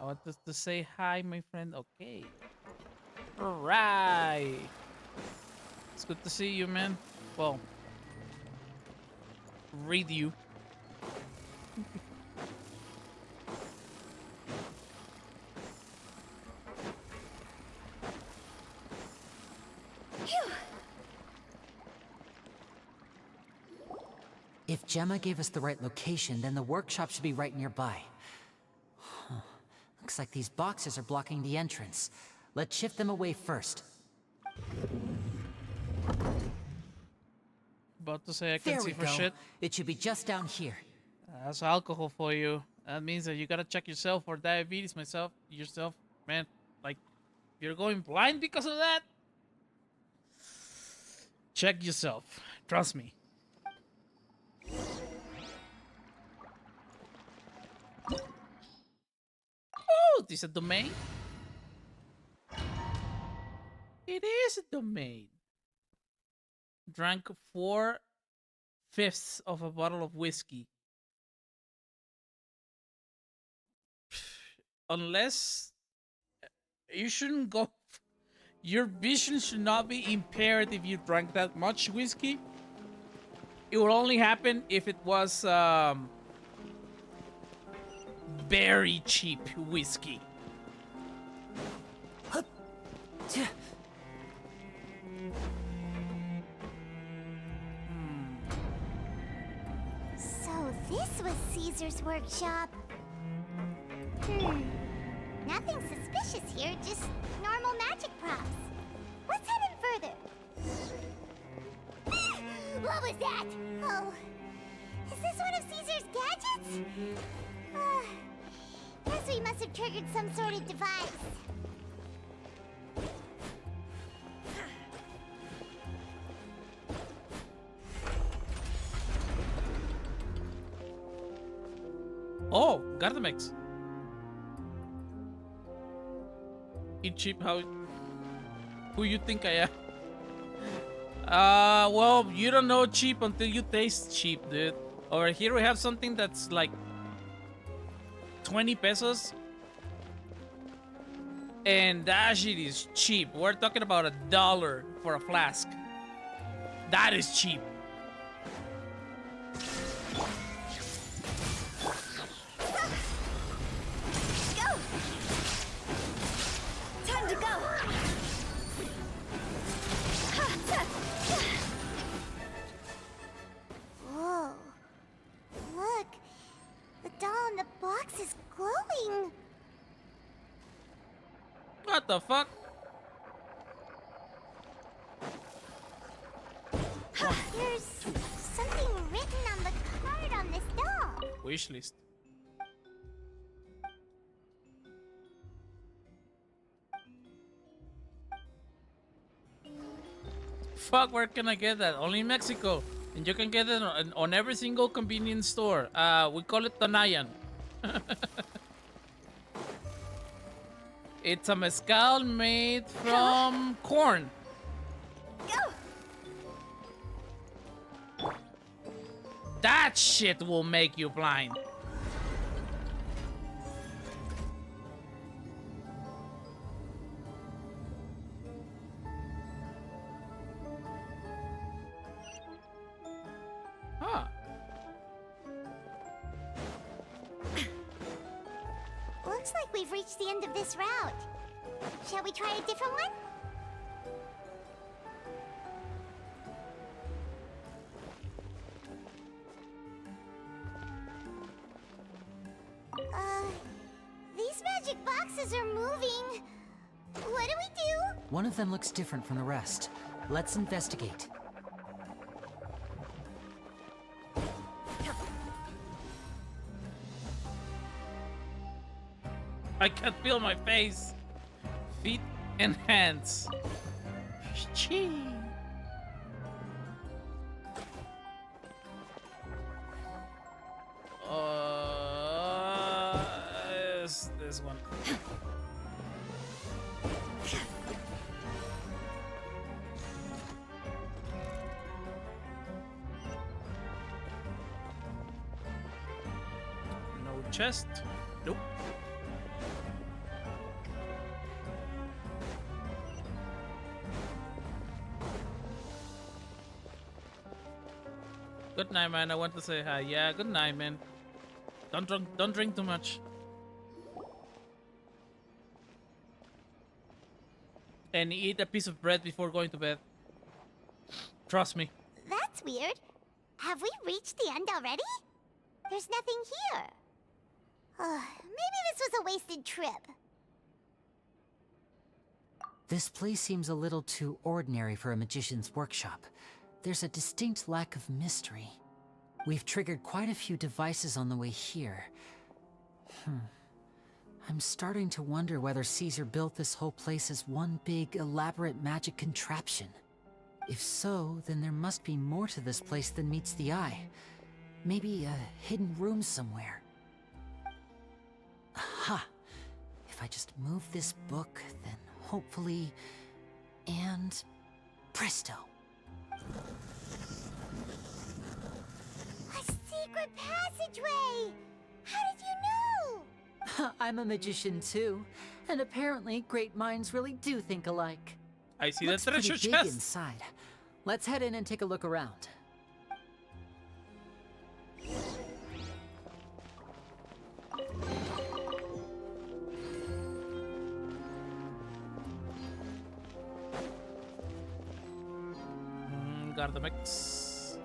I want us to say hi, my friend. Okay. Alright. It's good to see you, man. Well, read you. If Gemma gave us the right location, then the workshop should be right nearby. Looks like these boxes are blocking the entrance. Let's shift them away first. About to say I There can see we for go. shit. It should be just down here. That's alcohol for you. That means that you gotta check yourself for diabetes, yourself, man. Like, you're going blind because of that? Check yourself. Trust me. Oh, this is a domain? It is a domain. Drank 4/5 of a bottle of whiskey. Unless you shouldn't go. Your vision should not be impaired if you drank that much whiskey. It would only happen if it was very cheap whiskey. So this was Caesar's workshop. Nothing suspicious here, just normal magic props. Let's head in further. What was that? Oh, is this one of Caesar's gadgets? Guess we must have triggered some sort of device. Oh, Gardamex. Eat cheap, who you think I am? Well, you don't know cheap until you taste cheap, dude. Over here we have something that's like 20 pesos. And that shit is cheap. We're talking about $1 for a flask. That is cheap. Whoa. Look. The doll in the box is glowing. What the fuck? There's something written on the card on this doll. Wish list. Fuck, where can I get that? Only in Mexico. And you can get it on every single convenience store. We call it Tonayan. It's a mezcal made from corn. Go! That shit will make you blind. Huh. Looks like we've reached the end of this route. Shall we try a different one? These magic boxes are moving. What do we do? One of them looks different from the rest. Let's investigate. I can feel my face, feet, and hands. Chee. This one. No chest. Nope. Good night, man. I want to say hi. Yeah, good night, man. Don't drink too much. And eat a piece of bread before going to bed. Trust me. That's weird. Have we reached the end already? There's nothing here. Maybe this was a wasted trip. This place seems a little too ordinary for a magician's workshop. There's a distinct lack of mystery. We've triggered quite a few devices on the way here. I'm starting to wonder whether Caesar built this whole place as one big, elaborate magic contraption. If so, then there must be more to this place than meets the eye. Maybe a hidden room somewhere. Aha! If I just move this book, then hopefully... and... presto! A secret passageway! How did you know? I'm a magician too, and apparently great minds really do think alike. I see Looks the treasure pretty big chest. inside. Let's head in and take a look around. Got the mix.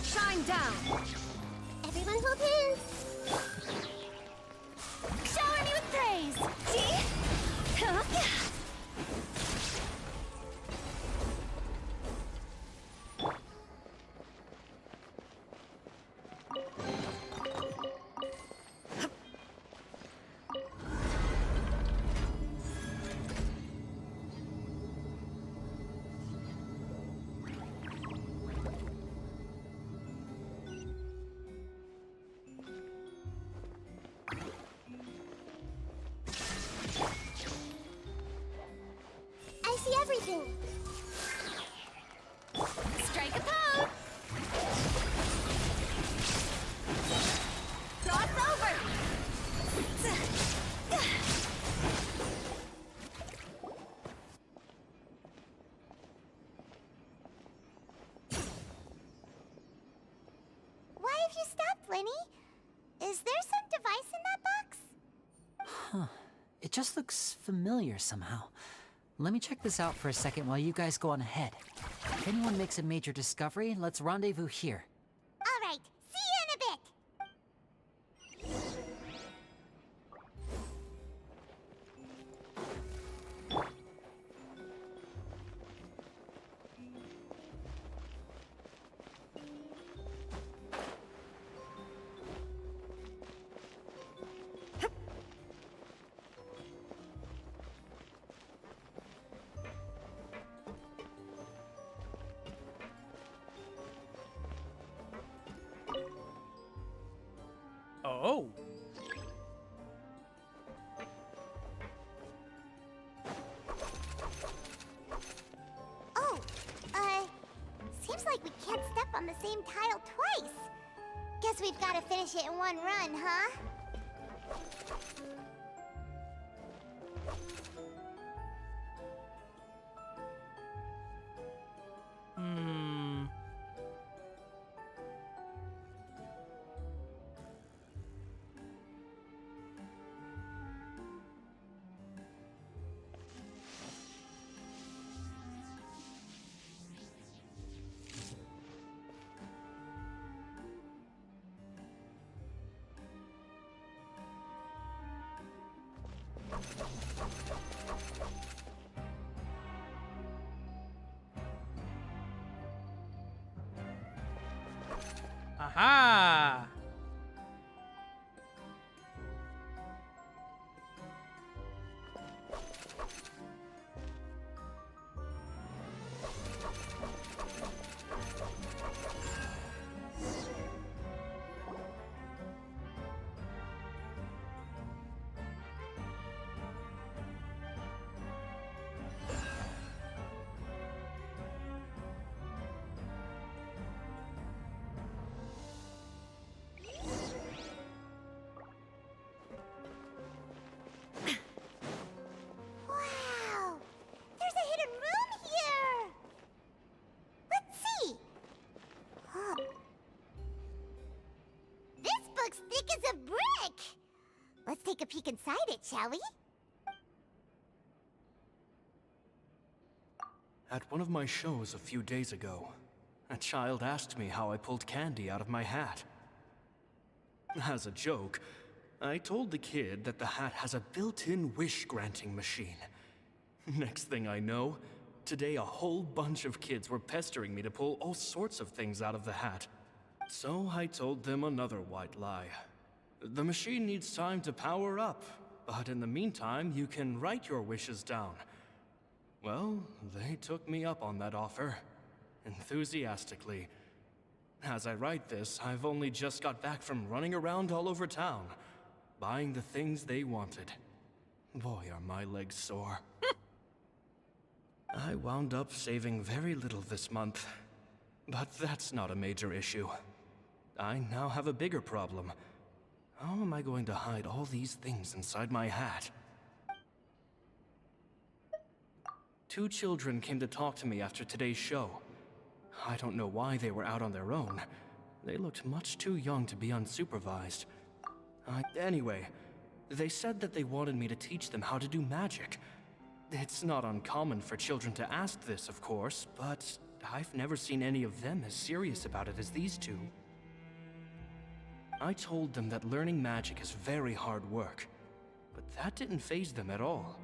Shine down! Everyone hold hands. Shower me with praise! I see everything. Strike a pose! Cross over! Why have you stopped, Lenny? Is there some device in that box? Huh. It just looks familiar somehow. Let me check this out for a second while you guys go on ahead. If anyone makes a major discovery, let's rendezvous here. All right, see you in a bit. Oh. Oh, seems like we can't step on the same tile twice. Guess we've got to finish it in one run, huh? Hmm. Aha! Wow! There's a hidden room here! Let's see! Huh. This book's thick as a brick! Let's take a peek inside it, shall we? At one of my shows a few days ago, a child asked me how I pulled candy out of my hat. As a joke, I told the kid that the hat has a built-in wish-granting machine. Next thing I know, today a whole bunch of kids were pestering me to pull all sorts of things out of the hat. So I told them another white lie. The machine needs time to power up, but in the meantime, you can write your wishes down. Well, they took me up on that offer, enthusiastically. As I write this, I've only just got back from running around all over town, buying the things they wanted. Boy, are my legs sore. I wound up saving very little this month, but that's not a major issue. I now have a bigger problem. How am I going to hide all these things inside my hat? 2 children came to talk to me after today's show. I don't know why they were out on their own. They looked much too young to be unsupervised. Anyway, they said that they wanted me to teach them how to do magic. It's not uncommon for children to ask this, of course, but I've never seen any of them as serious about it as these 2. I told them that learning magic is very hard work, but that didn't faze them at all.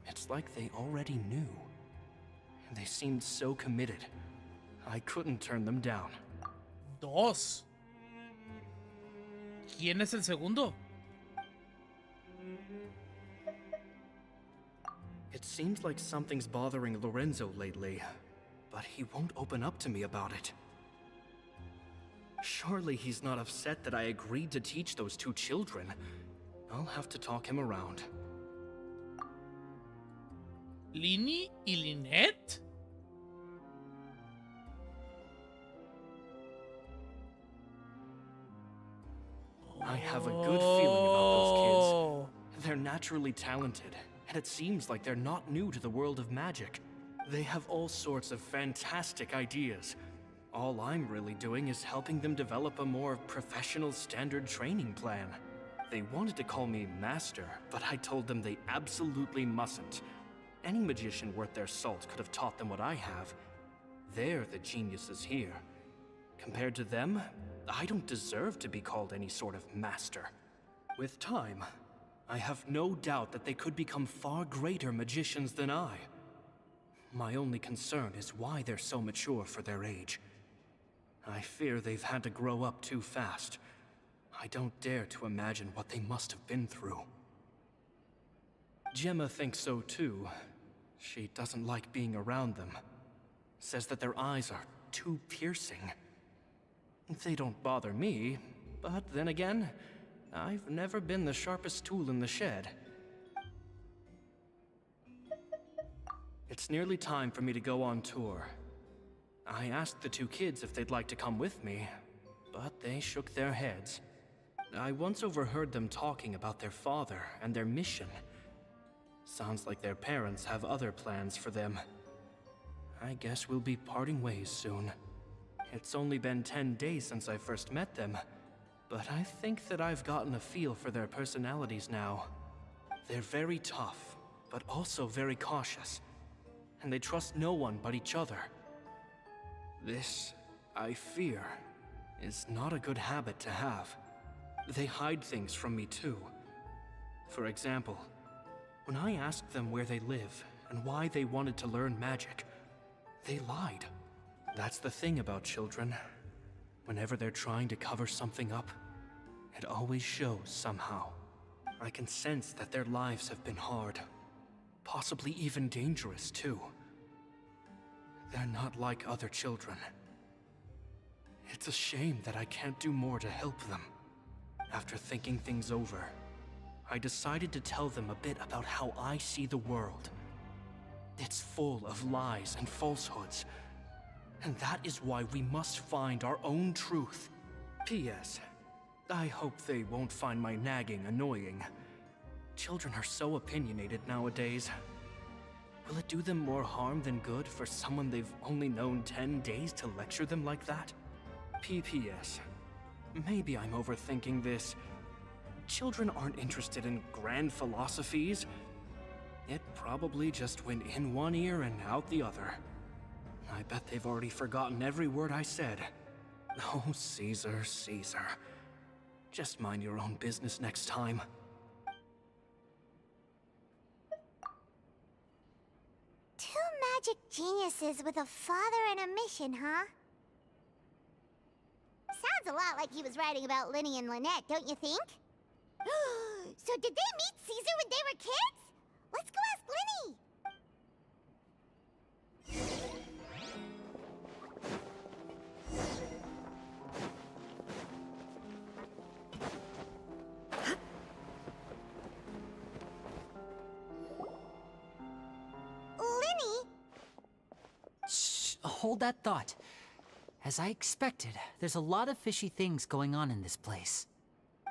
It's like they already knew. They seemed so committed. I couldn't turn them down. 2. ¿Quién es el segundo? It seems like something's bothering Lorenzo lately, but he won't open up to me about it. Surely he's not upset that I agreed to teach those 2 children. I'll have to talk him around. ¿Lini y Lynette? I have a good feeling about those kids. They're naturally talented, and it seems like they're not new to the world of magic. They have all sorts of fantastic ideas. All I'm really doing is helping them develop a more professional standard training plan. They wanted to call me Master, but I told them they absolutely mustn't. Any magician worth their salt could have taught them what I have. They're the geniuses here. Compared to them, I don't deserve to be called any sort of master. With time, I have no doubt that they could become far greater magicians than I. My only concern is why they're so mature for their age. I fear they've had to grow up too fast. I don't dare to imagine what they must have been through. Gemma thinks so too. She doesn't like being around them. Says that their eyes are too piercing. They don't bother me, but then again, I've never been the sharpest tool in the shed. It's nearly time for me to go on tour. I asked the 2 kids if they'd like to come with me, but they shook their heads. I once overheard them talking about their father and their mission. Sounds like their parents have other plans for them. I guess we'll be parting ways soon. It's only been 10 days since I first met them, but I think that I've gotten a feel for their personalities now. They're very tough, but also very cautious, and they trust no one but each other. This, I fear, is not a good habit to have. They hide things from me too. For example, when I asked them where they live and why they wanted to learn magic, they lied. That's the thing about children. Whenever they're trying to cover something up, it always shows somehow. I can sense that their lives have been hard, possibly even dangerous too. They're not like other children. It's a shame that I can't do more to help them. After thinking things over, I decided to tell them a bit about how I see the world. It's full of lies and falsehoods, and that is why we must find our own truth. P.S. I hope they won't find my nagging annoying. Children are so opinionated nowadays. Will it do them more harm than good for someone they've only known 10 days to lecture them like that? P.P.S. Maybe I'm overthinking this. Children aren't interested in grand philosophies. It probably just went in one ear and out the other. I bet they've already forgotten every word I said. Oh, Caesar, Caesar. Just mind your own business next time. Two magic geniuses with a father and a mission, huh? Sounds a lot like he was writing about Linny and Lynette, don't you think? So did they meet Caesar when they were kids? Let's go ask Linny! Linny? Shh, hold that thought. As I expected, there's a lot of fishy things going on in this place.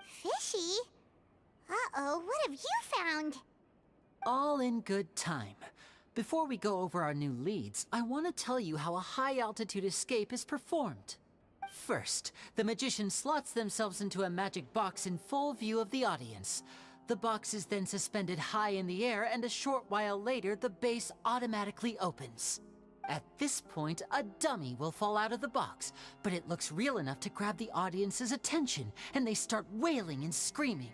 Fishy? Uh-oh, what have you found? All in good time. Before we go over our new leads, I want to tell you how a high-altitude escape is performed. First, the magician slots themselves into a magic box in full view of the audience. The box is then suspended high in the air, and a short while later, the base automatically opens. At this point, a dummy will fall out of the box, but it looks real enough to grab the audience's attention, and they start wailing and screaming.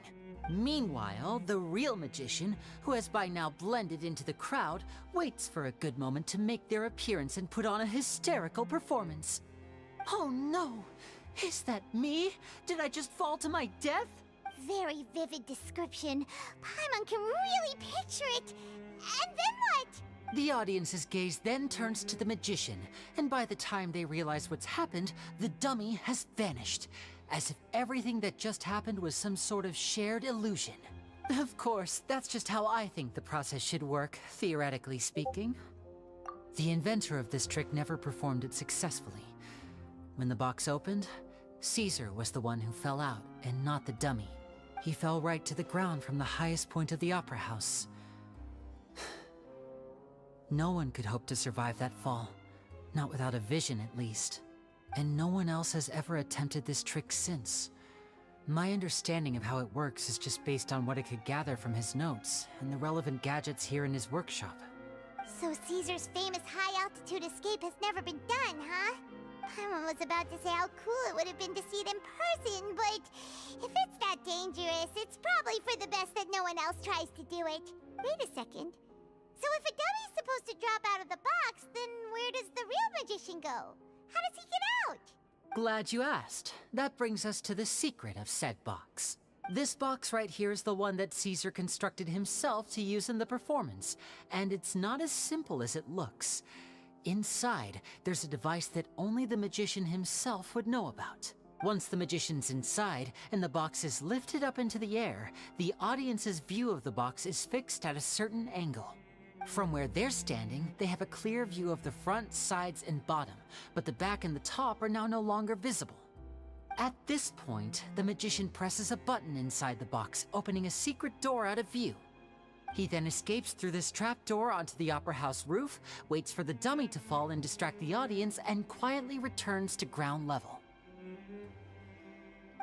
Meanwhile, the real magician, who has by now blended into the crowd, waits for a good moment to make their appearance and put on a hysterical performance. Oh no! Is that me? Did I just fall to my death? Very vivid description. Paimon can really picture it. And then what? The audience's gaze then turns to the magician, and by the time they realize what's happened, the dummy has vanished, as if everything that just happened was some sort of shared illusion. Of course, that's just how I think the process should work, theoretically speaking. The inventor of this trick never performed it successfully. When the box opened, Caesar was the one who fell out, and not the dummy. He fell right to the ground from the highest point of the opera house. No one could hope to survive that fall. Not without a vision, at least. And no one else has ever attempted this trick since. My understanding of how it works is just based on what I could gather from his notes and the relevant gadgets here in his workshop. So Caesar's famous high-altitude escape has never been done, huh? Paimon was about to say how cool it would have been to see it in person, but if it's that dangerous, it's probably for the best that no one else tries to do it. Wait a second. So if a dummy's supposed to drop out of the box, then where does the real magician go? How does he get out? Glad you asked. That brings us to the secret of said box. This box right here is the one that Caesar constructed himself to use in the performance, and it's not as simple as it looks. Inside, there's a device that only the magician himself would know about. Once the magician's inside and the box is lifted up into the air, the audience's view of the box is fixed at a certain angle. From where they're standing, they have a clear view of the front, sides, and bottom, but the back and the top are now no longer visible. At this point, the magician presses a button inside the box, opening a secret door out of view. He then escapes through this trapdoor onto the opera house roof, waits for the dummy to fall and distract the audience, and quietly returns to ground level.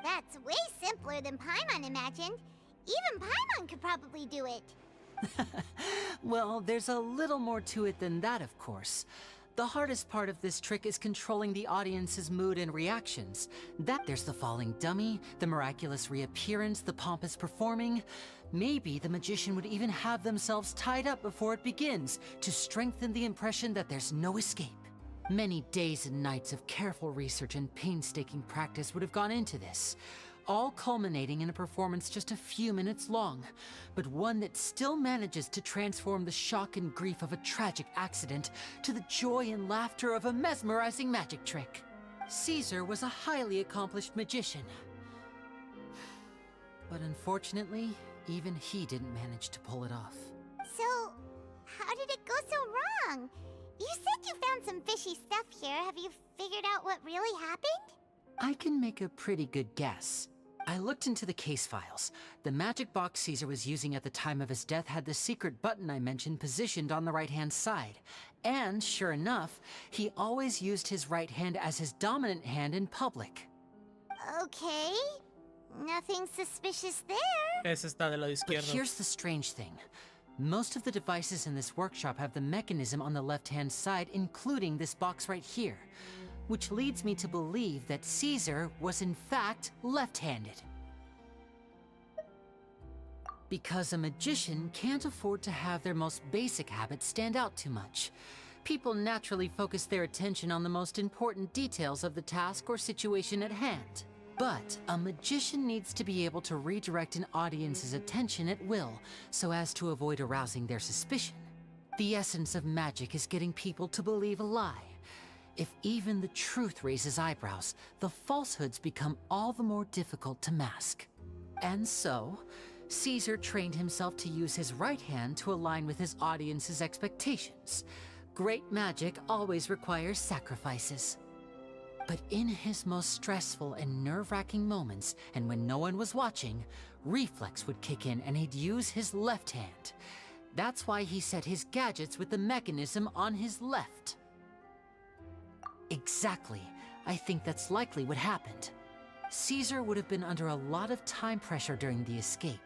That's way simpler than Paimon imagined. Even Paimon could probably do it. Well, there's a little more to it than that, of course. The hardest part of this trick is controlling the audience's mood and reactions. There's the falling dummy, the miraculous reappearance, the pompous performing. Maybe the magician would even have themselves tied up before it begins to strengthen the impression that there's no escape. Many days and nights of careful research and painstaking practice would have gone into this, all culminating in a performance just a few minutes long, but one that still manages to transform the shock and grief of a tragic accident to the joy and laughter of a mesmerizing magic trick. Caesar was a highly accomplished magician, but unfortunately, even he didn't manage to pull it off. So, how did it go so wrong? You said you found some fishy stuff here. Have you figured out what really happened? I can make a pretty good guess. I looked into the case files. The magic box Caesar was using at the time of his death had the secret button I mentioned positioned on the right-hand side. And sure enough, he always used his right hand as his dominant hand in public. Okay. Nothing suspicious there. Ese está del lado But izquierdo. here's the strange thing. Most of the devices in this workshop have the mechanism on the left-hand side, including this box right here, which leads me to believe that Caesar was in fact left-handed. Because a magician can't afford to have their most basic habits stand out too much. People naturally focus their attention on the most important details of the task or situation at hand. But a magician needs to be able to redirect an audience's attention at will so as to avoid arousing their suspicion. The essence of magic is getting people to believe a lie. If even the truth raises eyebrows, the falsehoods become all the more difficult to mask. And so, Caesar trained himself to use his right hand to align with his audience's expectations. Great magic always requires sacrifices. But in his most stressful and nerve-wracking moments, and when no one was watching, reflex would kick in and he'd use his left hand. That's why he set his gadgets with the mechanism on his left. Exactly. I think that's likely what happened. Caesar would have been under a lot of time pressure during the escape.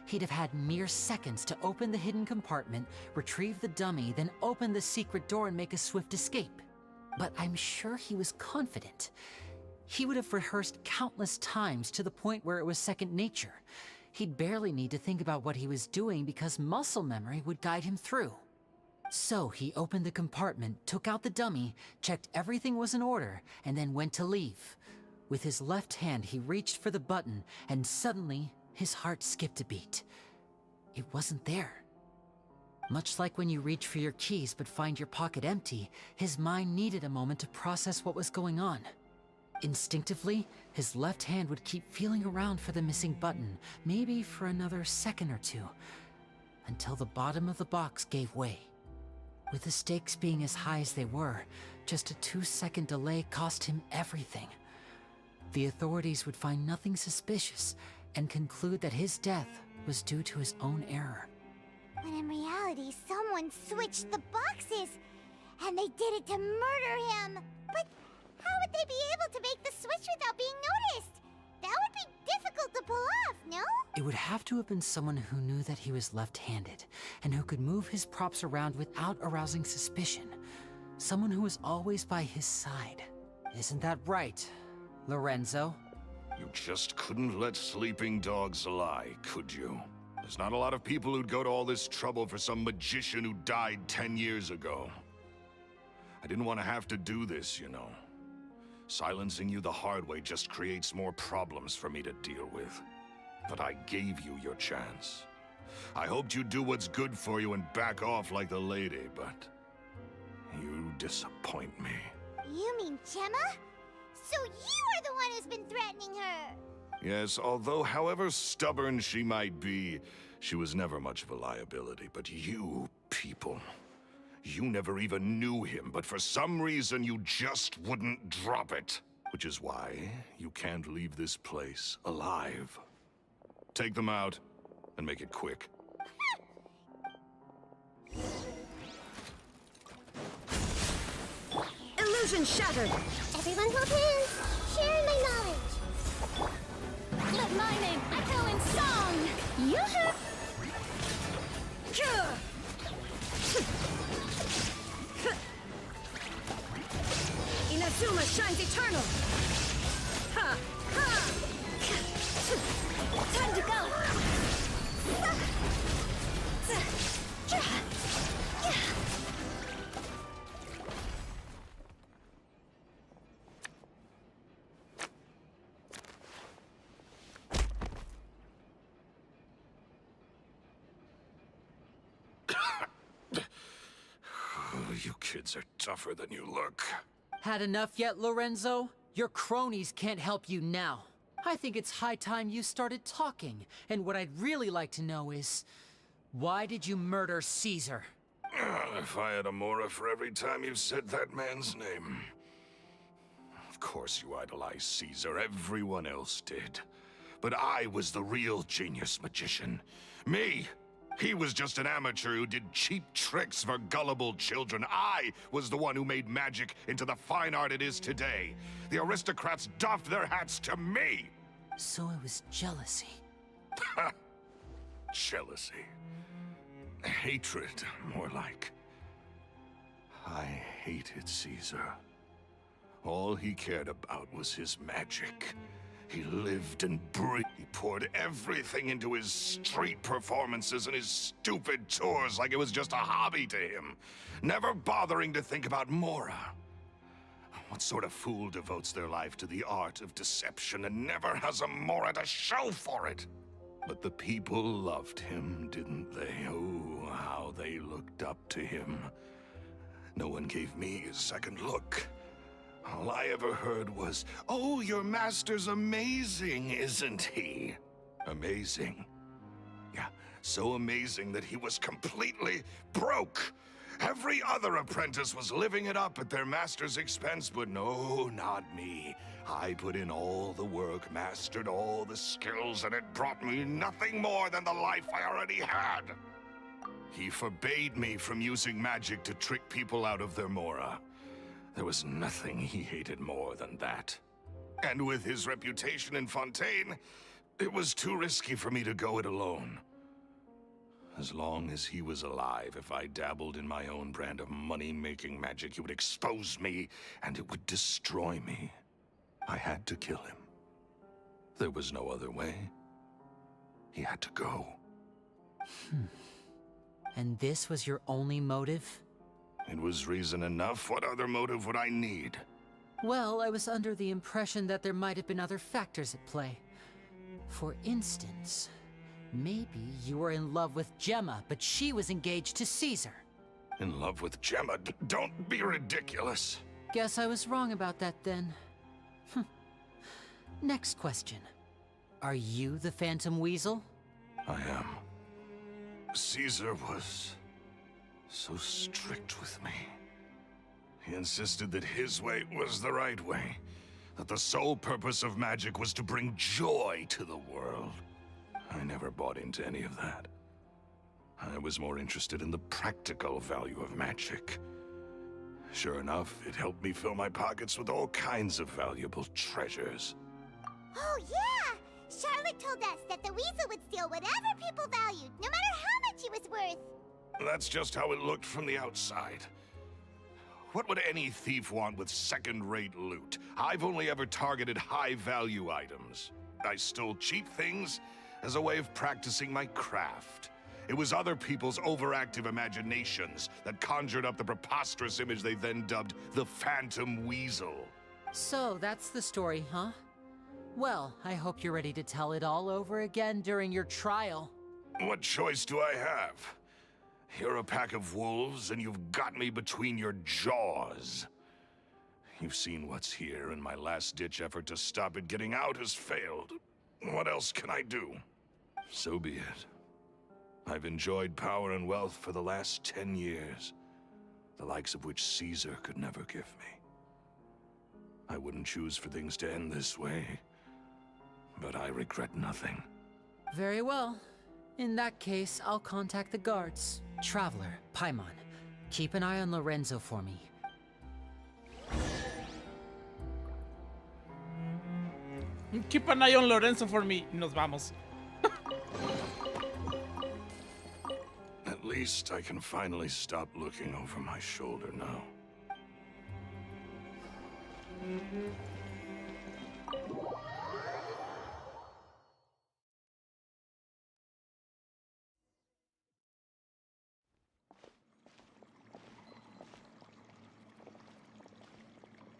He'd have had mere seconds to open the hidden compartment, retrieve the dummy, then open the secret door and make a swift escape. But I'm sure he was confident. He would have rehearsed countless times to the point where it was second nature. He'd barely need to think about what he was doing because muscle memory would guide him through. So he opened the compartment, took out the dummy, checked everything was in order, and then went to leave. With his left hand, he reached for the button, and suddenly, his heart skipped a beat. It wasn't there. Much like when you reach for your keys but find your pocket empty, his mind needed a moment to process what was going on. Instinctively, his left hand would keep feeling around for the missing button, maybe for another second or two, until the bottom of the box gave way. With the stakes being as high as they were, just a 2-second delay cost him everything. The authorities would find nothing suspicious and conclude that his death was due to his own error. When in reality, someone switched the boxes, and they did it to murder him. But how would they be able to make the switch without being noticed? That would be difficult to pull off, no? It would have to have been someone who knew that he was left-handed, and who could move his props around without arousing suspicion. Someone who was always by his side. Isn't that right, Lorenzo? You just couldn't let sleeping dogs lie, could you? There's not a lot of people who'd go to all this trouble for some magician who died 10 years ago. I didn't want to have to do this, you know. Silencing you the hard way just creates more problems for me to deal with. But I gave you your chance. I hoped you'd do what's good for you and back off like the lady, but you disappoint me. You mean Gemma? So you are the one who's been threatening her! Yes, although however stubborn she might be, she was never much of a liability. But you people, you never even knew him, but for some reason you just wouldn't drop it. Which is why you can't leave this place alive. Take them out, and make it quick. Illusion shattered! Everyone hold hands! Share my knowledge! Let my name echo in song! Yoo-hoo! Inazuma shines eternal! Ha! Ha! Time to go! You kids are tougher than you look. Had enough yet, Lorenzo? Your cronies can't help you now. I think it's high time you started talking, and what I'd really like to know is, why did you murder Caesar? If I had a mora for every time you said that man's name. Of course you idolized Caesar, everyone else did. But I was the real genius magician. Me! He was just an amateur who did cheap tricks for gullible children. I was the one who made magic into the fine art it is today. The aristocrats doffed their hats to me! So it was jealousy. Jealousy. Hatred, more like. I hated Caesar. All he cared about was his magic. He lived and breathed. He poured everything into his street performances and his stupid tours like it was just a hobby to him, never bothering to think about Mora. What sort of fool devotes their life to the art of deception and never has a Mora to show for it? But the people loved him, didn't they? Oh, how they looked up to him. No one gave me a second look. All I ever heard was, "Oh, your master's amazing, isn't he?" Amazing. Yeah, so amazing that he was completely broke. Every other apprentice was living it up at their master's expense, but no, not me. I put in all the work, mastered all the skills, and it brought me nothing more than the life I already had. He forbade me from using magic to trick people out of their Mora. There was nothing he hated more than that. And with his reputation in Fontaine, it was too risky for me to go it alone. As long as he was alive, if I dabbled in my own brand of money-making magic, he would expose me, and it would destroy me. I had to kill him. There was no other way. He had to go. And this was your only motive? It was reason enough. What other motive would I need? Well, I was under the impression that there might have been other factors at play. For instance, maybe you were in love with Gemma, but she was engaged to Caesar. In love with Gemma? Don't be ridiculous. Guess I was wrong about that then. Next question. Are you the Phantom Weasel? I am. Caesar was so strict with me. He insisted that his way was the right way, that the sole purpose of magic was to bring joy to the world. I never bought into any of that. I was more interested in the practical value of magic. Sure enough, it helped me fill my pockets with all kinds of valuable treasures. Oh, yeah! Charlotte told us that the weasel would steal whatever people valued, no matter how much it was worth. That's just how it looked from the outside. What would any thief want with second-rate loot? I've only ever targeted high-value items. I stole cheap things as a way of practicing my craft. It was other people's overactive imaginations that conjured up the preposterous image they then dubbed the Phantom Weasel. So, that's the story, huh? Well, I hope you're ready to tell it all over again during your trial. What choice do I have? You're a pack of wolves, and you've got me between your jaws. You've seen what's here, and my last-ditch effort to stop it getting out has failed. What else can I do? So be it. I've enjoyed power and wealth for the last 10 years, the likes of which Caesar could never give me. I wouldn't choose for things to end this way, but I regret nothing. Very well. In that case, I'll contact the guards. Traveler, Paimon, keep an eye on Lorenzo for me. Keep an eye on Lorenzo for me. Nos vamos. At least I can finally stop looking over my shoulder now.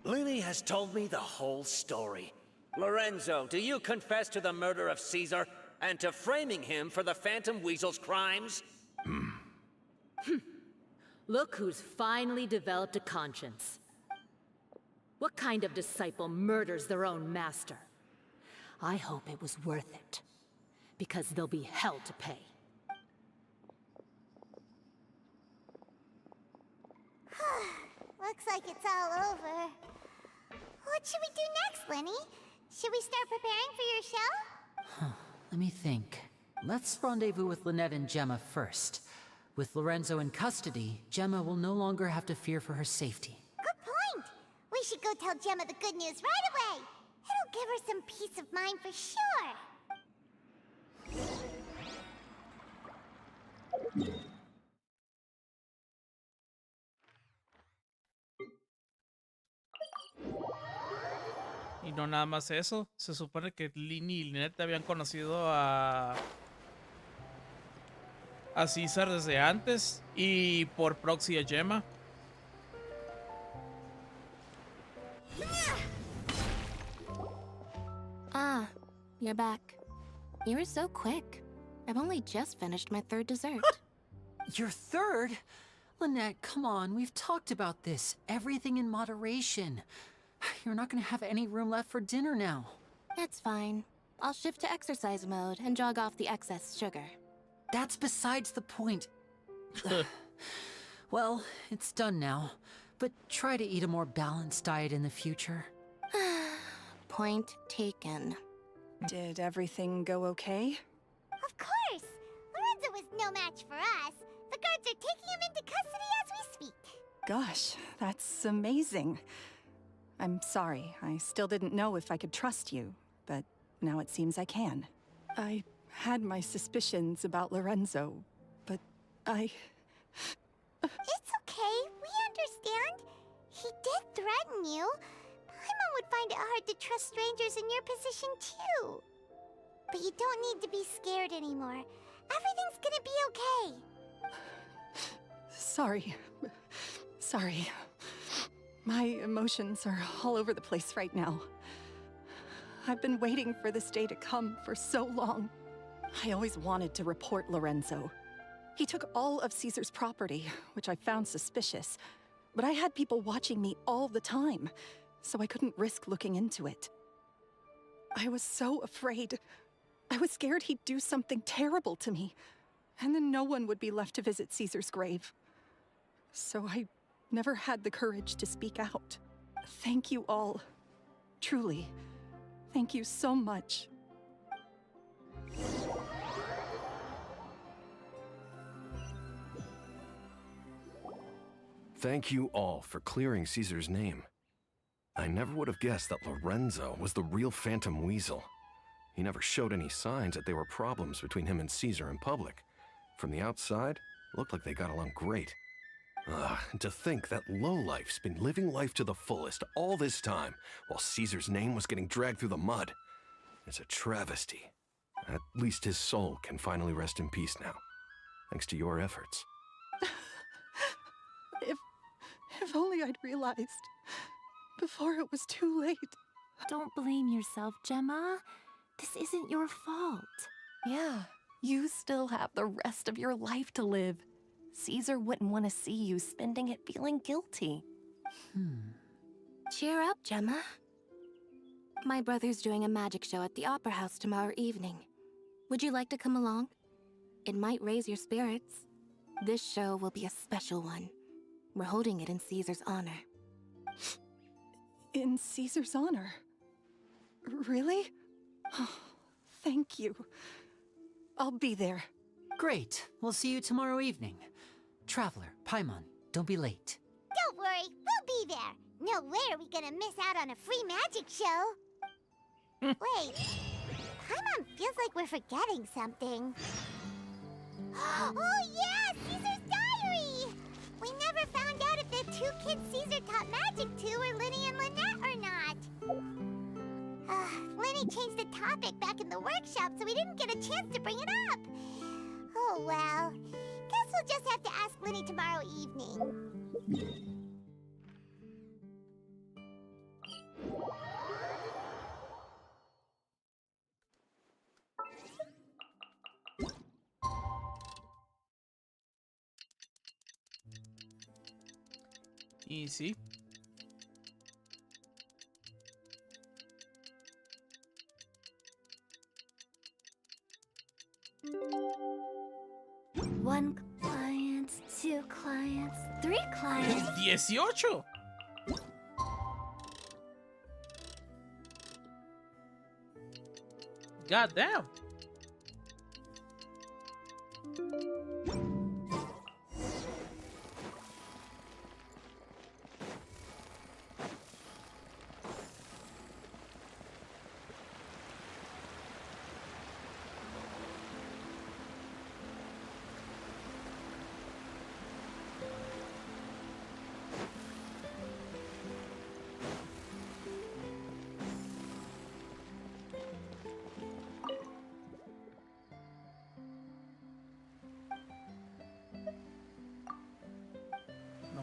Lily has told me the whole story. Lorenzo, do you confess to the murder of Caesar and to framing him for the Phantom Weasel's crimes? Look who's finally developed a conscience. What kind of disciple murders their own master? I hope it was worth it, because there'll be hell to pay. Looks like it's all over. What should we do next, Lenny? Should we start preparing for your show? Let me think. Let's rendezvous with Lynette and Gemma first. With Lorenzo in custody, Gemma will no longer have to fear for her safety. Good point! We should go tell Gemma the good news right away. It'll give her some peace of mind for sure. no nada más eso. Se supone que Lini y Lynette habían conocido a César desde antes y por proxy a Gemma. Ah, you're back. You were so quick. I've only just finished my third dessert. Your third? Lynette, come on, we've talked about this. Everything in moderation. You're not gonna have any room left for dinner now. That's fine. I'll shift to exercise mode and jog off the excess sugar. That's besides the point. Well, it's done now. But try to eat a more balanced diet in the future. Point taken. Did everything go okay? Of course! Lorenzo was no match for us. The guards are taking him into custody as we speak. Gosh, that's amazing. I'm sorry, I still didn't know if I could trust you, but now it seems I can. I had my suspicions about Lorenzo, but I... It's okay, we understand. He did threaten you. Paimon would find it hard to trust strangers in your position too. But you don't need to be scared anymore. Everything's gonna be okay. Sorry. Sorry. My emotions are all over the place right now. I've been waiting for this day to come for so long. I always wanted to report Lorenzo. He took all of Caesar's property, which I found suspicious, but I had people watching me all the time, so I couldn't risk looking into it. I was so afraid. I was scared he'd do something terrible to me, and then no one would be left to visit Caesar's grave. So I never had the courage to speak out. Thank you all. Truly. Thank you so much. Thank you all for clearing Caesar's name. I never would have guessed that Lorenzo was the real Phantom Weasel. He never showed any signs that there were problems between him and Caesar in public. From the outside, it looked like they got along great. And to think that lowlife's been living life to the fullest all this time, while Caesar's name was getting dragged through the mud. It's a travesty. At least his soul can finally rest in peace now, thanks to your efforts. If only I'd realized before it was too late. Don't blame yourself, Gemma. This isn't your fault. Yeah, you still have the rest of your life to live. Caesar wouldn't want to see you spending it feeling guilty. Cheer up, Gemma. My brother's doing a magic show at the Opera House tomorrow evening. Would you like to come along? It might raise your spirits. This show will be a special one. We're holding it in Caesar's honor. In Caesar's honor? Really? Oh, thank you. I'll be there. Great. We'll see you tomorrow evening. Traveler, Paimon, don't be late. Don't worry, we'll be there. No way are we gonna miss out on a free magic show. Wait, Paimon feels like we're forgetting something. Oh yeah, Caesar's diary! We never found out if the two kids Caesar taught magic to were Linny and Lynette or not. Linny changed the topic back in the workshop, so we didn't get a chance to bring it up. Oh well, guess we'll just have to ask Linny tomorrow evening. Easy. One client, two clients, three clients. 18. God damn.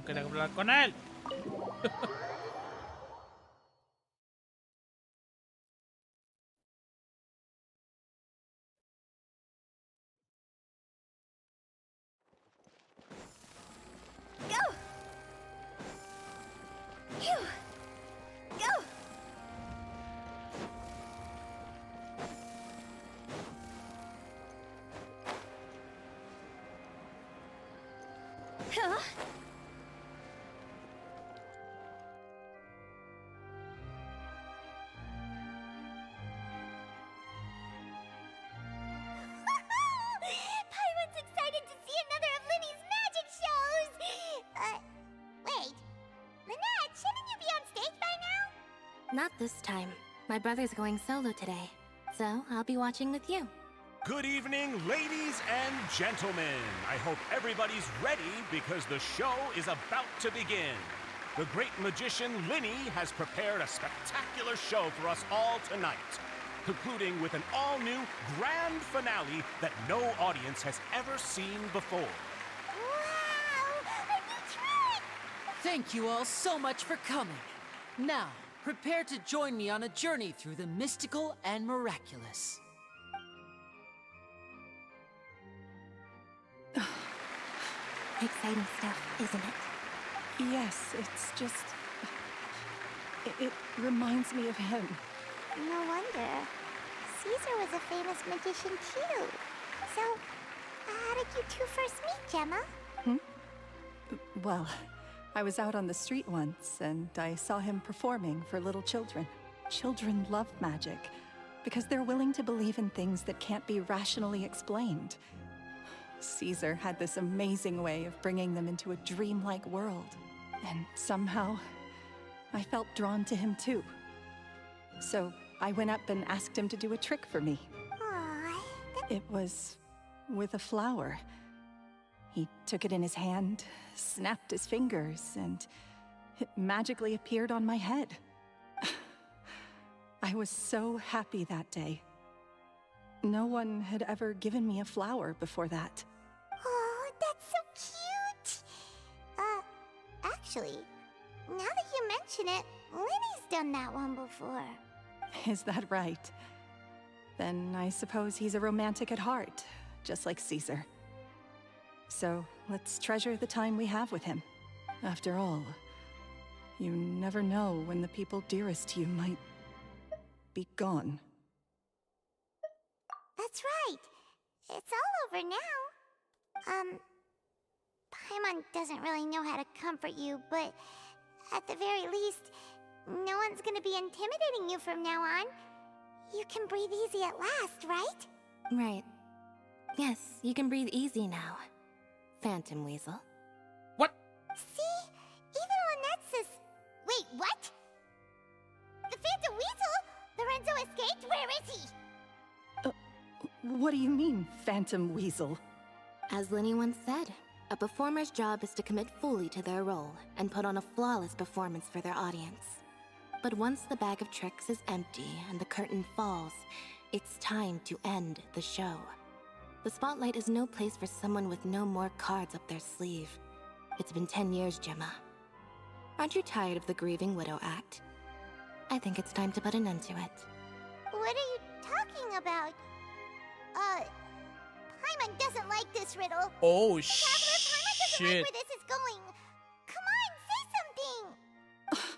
quería hablar con él. Go! Phew! Go! Huh? Paimon's excited to see another of Linny's magic shows! Wait. Lynette, shouldn't you be on stage by now? Not this time. My brother's going solo today, so I'll be watching with you. Good evening, ladies and gentlemen. I hope everybody's ready because the show is about to begin. The great magician Linny has prepared a spectacular show for us all tonight, concluding with an all-new grand finale that no audience has ever seen before. Wow! A new trick! Thank you all so much for coming. Now, prepare to join me on a journey through the mystical and miraculous. Exciting stuff, isn't it? Yes, it's just... It reminds me of him. No wonder. Caesar was a famous magician too. So, how did you two first meet, Gemma? Well, I was out on the street once, and I saw him performing for little children. Children love magic, because they're willing to believe in things that can't be rationally explained. Caesar had this amazing way of bringing them into a dreamlike world. And somehow, I felt drawn to him too. So I went up and asked him to do a trick for me. Aww, It was with a flower. He took it in his hand, snapped his fingers, and it magically appeared on my head. I was so happy that day. No one had ever given me a flower before that. Oh, that's so cute! Actually, now that you mention it, Linny's done that one before. Is that right? Then I suppose he's a romantic at heart, just like Caesar. So let's treasure the time we have with him. After all, you never know when the people dearest to you might be gone. That's right. It's all over now. Paimon doesn't really know how to comfort you, but at the very least, no one's gonna be intimidating you from now on. You can breathe easy at last, right? Right. Yes, you can breathe easy now. Phantom Weasel. See? Even Lynette says... Wait, what? The Phantom Weasel? Lorenzo escaped? Where is he? What do you mean, Phantom Weasel? As Linny once said, a performer's job is to commit fully to their role and put on a flawless performance for their audience. But once the bag of tricks is empty and the curtain falls, it's time to end the show. The spotlight is no place for someone with no more cards up their sleeve. It's been 10 years, Gemma. Aren't you tired of the grieving widow act? I think it's time to put an end to it. What are you talking about? Paimon doesn't like this riddle. Oh, Traveler, Paimon doesn't like shit. where this is going. Come on, say something.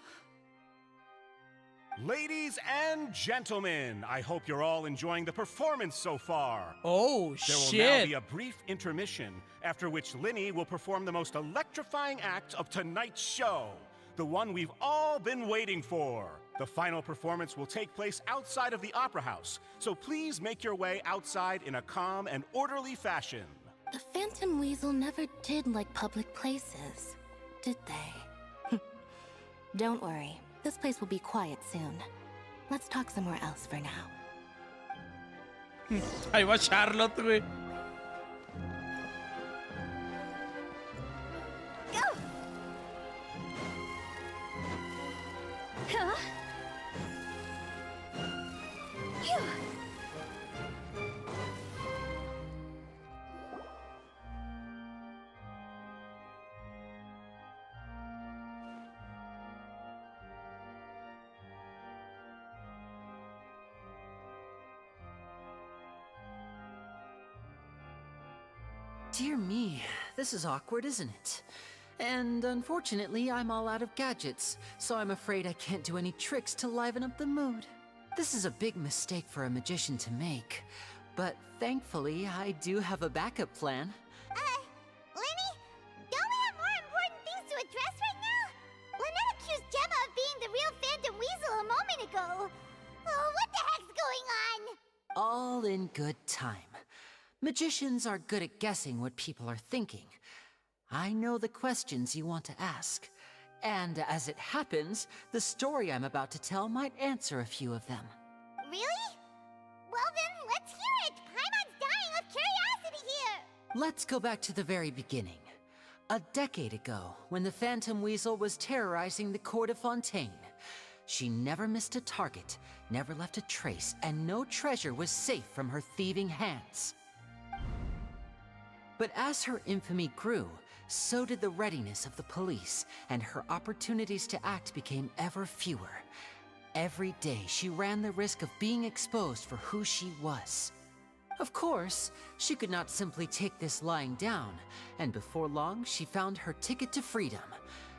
Ladies and gentlemen, I hope you're all enjoying the performance so far. Oh, There will now be a brief intermission, after which Linny will perform the most electrifying act of tonight's show, the one we've all been waiting for. The final performance will take place outside of the Opera House, so please make your way outside in a calm and orderly fashion. The Phantom Weasel never did like public places, did they? Don't worry, this place will be quiet soon. Let's talk somewhere else for now. Ahí va Charlotte, güey. Go! Huh? Phew! Dear me, this is awkward, isn't it? And unfortunately, I'm all out of gadgets, so I'm afraid I can't do any tricks to liven up the mood. This is a big mistake for a magician to make, but thankfully, I do have a backup plan. Lenny? Don't we have more important things to address right now? Lynette accused Gemma of being the real Phantom Weasel a moment ago. Oh, what the heck's going on? All in good time. Magicians are good at guessing what people are thinking. I know the questions you want to ask. And as it happens, the story I'm about to tell might answer a few of them. Really? Well then, let's hear it! Paimon's dying of curiosity here! Let's go back to the very beginning. A decade ago, when the Phantom Weasel was terrorizing the court of Fontaine. She never missed a target, never left a trace, and no treasure was safe from her thieving hands. But as her infamy grew, so did the readiness of the police, and her opportunities to act became ever fewer. Every day, she ran the risk of being exposed for who she was. Of course, she could not simply take this lying down, and before long, she found her ticket to freedom.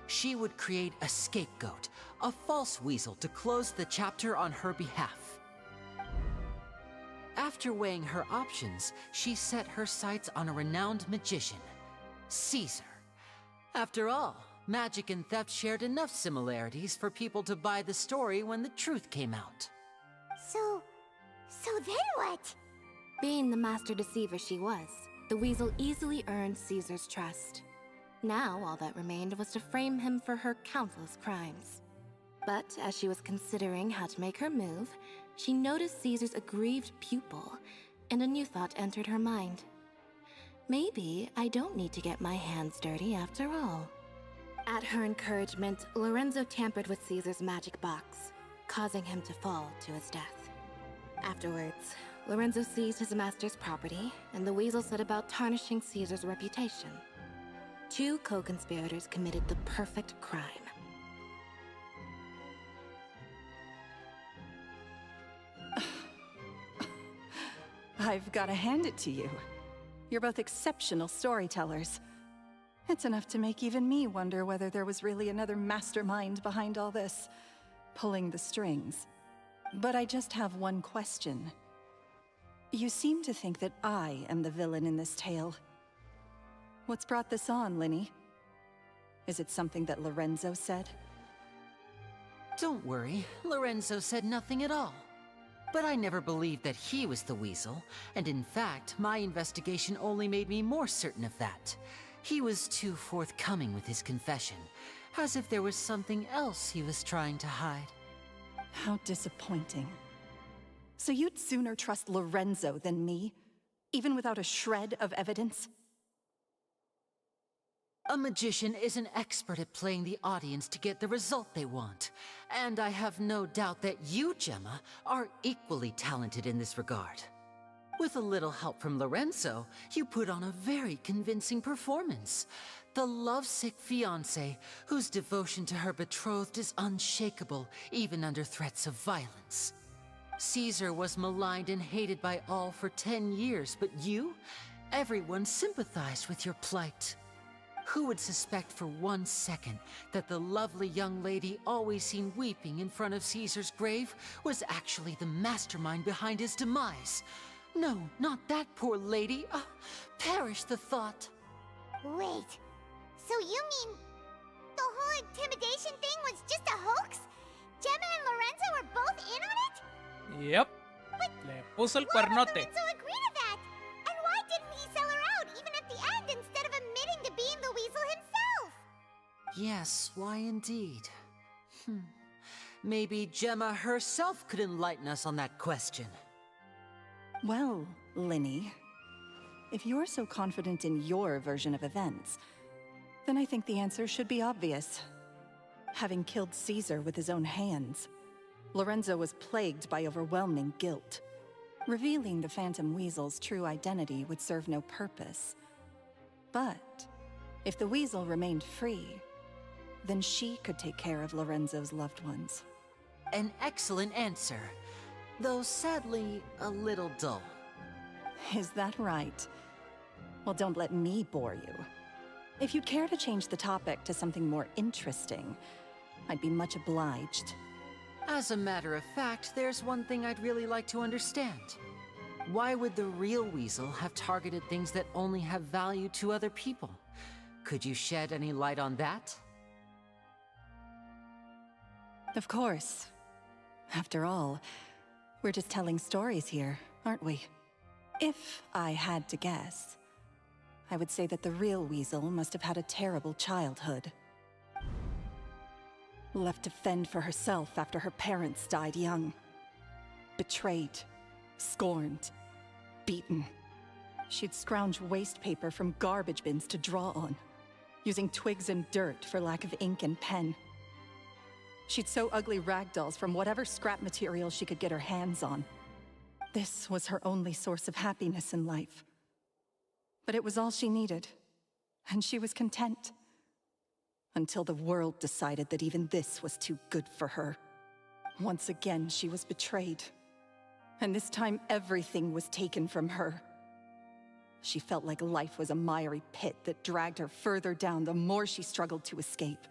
She would create a scapegoat, a false weasel to close the chapter on her behalf. After weighing her options, she set her sights on a renowned magician, Caesar. After all, magic and theft shared enough similarities for people to buy the story when the truth came out. So then what? Being the master deceiver she was, the weasel easily earned Caesar's trust. Now all that remained was to frame him for her countless crimes. But as she was considering how to make her move, she noticed Caesar's aggrieved pupil, and a new thought entered her mind. Maybe I don't need to get my hands dirty after all. At her encouragement, Lorenzo tampered with Caesar's magic box, causing him to fall to his death. Afterwards, Lorenzo seized his master's property, and the weasel set about tarnishing Caesar's reputation. Two co-conspirators committed the perfect crime. I've got to hand it to you. You're both exceptional storytellers. It's enough to make even me wonder whether there was really another mastermind behind all this, pulling the strings. But I just have one question. You seem to think that I am the villain in this tale. What's brought this on, Linny? Is it something that Lorenzo said? Don't worry, Lorenzo said nothing at all. But I never believed that he was the weasel, and in fact, my investigation only made me more certain of that. He was too forthcoming with his confession, as if there was something else he was trying to hide. How disappointing. So you'd sooner trust Lorenzo than me, even without a shred of evidence? A magician is an expert at playing the audience to get the result they want. And I have no doubt that you, Gemma, are equally talented in this regard. With a little help from Lorenzo, you put on a very convincing performance. The lovesick fiancé, whose devotion to her betrothed is unshakable, even under threats of violence. Caesar was maligned and hated by all for 10 years, but you? Everyone sympathized with your plight. Who would suspect for 1 second that the lovely young lady always seen weeping in front of Caesar's grave was actually the mastermind behind his demise? No, not that poor lady. Perish the thought. Wait, so you mean the whole intimidation thing was just a hoax? Gemma and Lorenzo were both in on it? Yep. But Le puso el why would cuernote. Lorenzo agree to that? And why didn't he sell her out even at the end instead of admitting to being the weasel himself? Yes, why indeed? Maybe Gemma herself could enlighten us on that question. Well, Linny, if you're so confident in your version of events, then I think the answer should be obvious. Having killed Caesar with his own hands, Lorenzo was plagued by overwhelming guilt. Revealing the Phantom Weasel's true identity would serve no purpose. But if the Weasel remained free, then she could take care of Lorenzo's loved ones. An excellent answer, though sadly a little dull. Is that right? Well, don't let me bore you. If you'd care to change the topic to something more interesting, I'd be much obliged. As a matter of fact, there's one thing I'd really like to understand. Why would the real Weasel have targeted things that only have value to other people? Could you shed any light on that? Of course. After all, we're just telling stories here, aren't we? If I had to guess, I would say that the real Weasel must have had a terrible childhood. Left to fend for herself after her parents died young. Betrayed, scorned, beaten. She'd scrounge waste paper from garbage bins to draw on, using twigs and dirt for lack of ink and pen. She'd sew ugly rag dolls from whatever scrap material she could get her hands on. This was her only source of happiness in life. But it was all she needed, and she was content. Until the world decided that even this was too good for her. Once again, she was betrayed. And this time, everything was taken from her. She felt like life was a miry pit that dragged her further down the more she struggled to escape.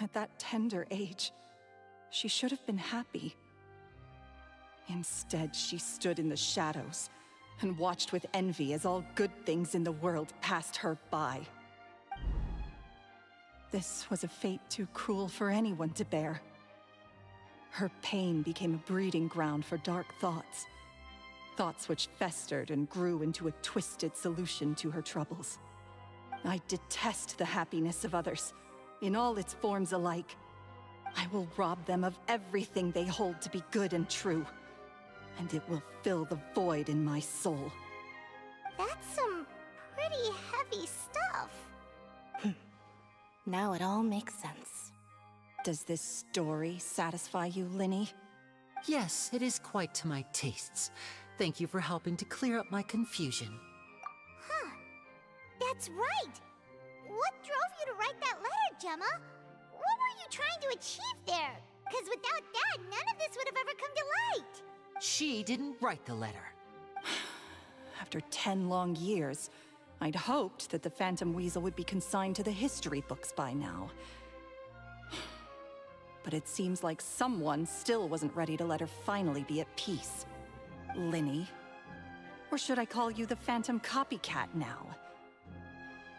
At that tender age, she should have been happy. Instead, she stood in the shadows and watched with envy as all good things in the world passed her by. This was a fate too cruel for anyone to bear. Her pain became a breeding ground for dark thoughts. Thoughts which festered and grew into a twisted solution to her troubles. I detest the happiness of others, in all its forms alike. I will rob them of everything they hold to be good and true, and it will fill the void in my soul. That's some pretty heavy stuff. Now it all makes sense. Does this story satisfy you, Linny? Yes, it is quite to my tastes. Thank you for helping to clear up my confusion. Huh. That's right! What drove you to write that letter, Gemma? What were you trying to achieve there? Because without that, none of this would have ever come to light. She didn't write the letter. After 10 long years, I'd hoped that the Phantom Weasel would be consigned to the history books by now. But it seems like someone still wasn't ready to let her finally be at peace. Linny. Or should I call you the Phantom Copycat now?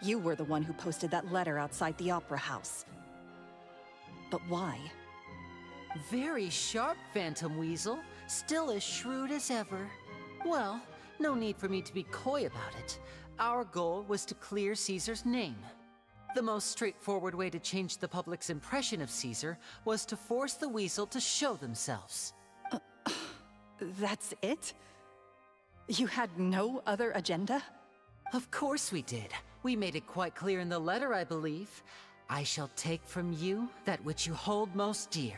You were the one who posted that letter outside the Opera House. But why? Very sharp, Phantom Weasel. Still as shrewd as ever. Well, no need for me to be coy about it. Our goal was to clear Caesar's name. The most straightforward way to change the public's impression of Caesar was to force the Weasel to show themselves. That's it? You had no other agenda? Of course we did. We made it quite clear in the letter, I believe. I shall take from you that which you hold most dear,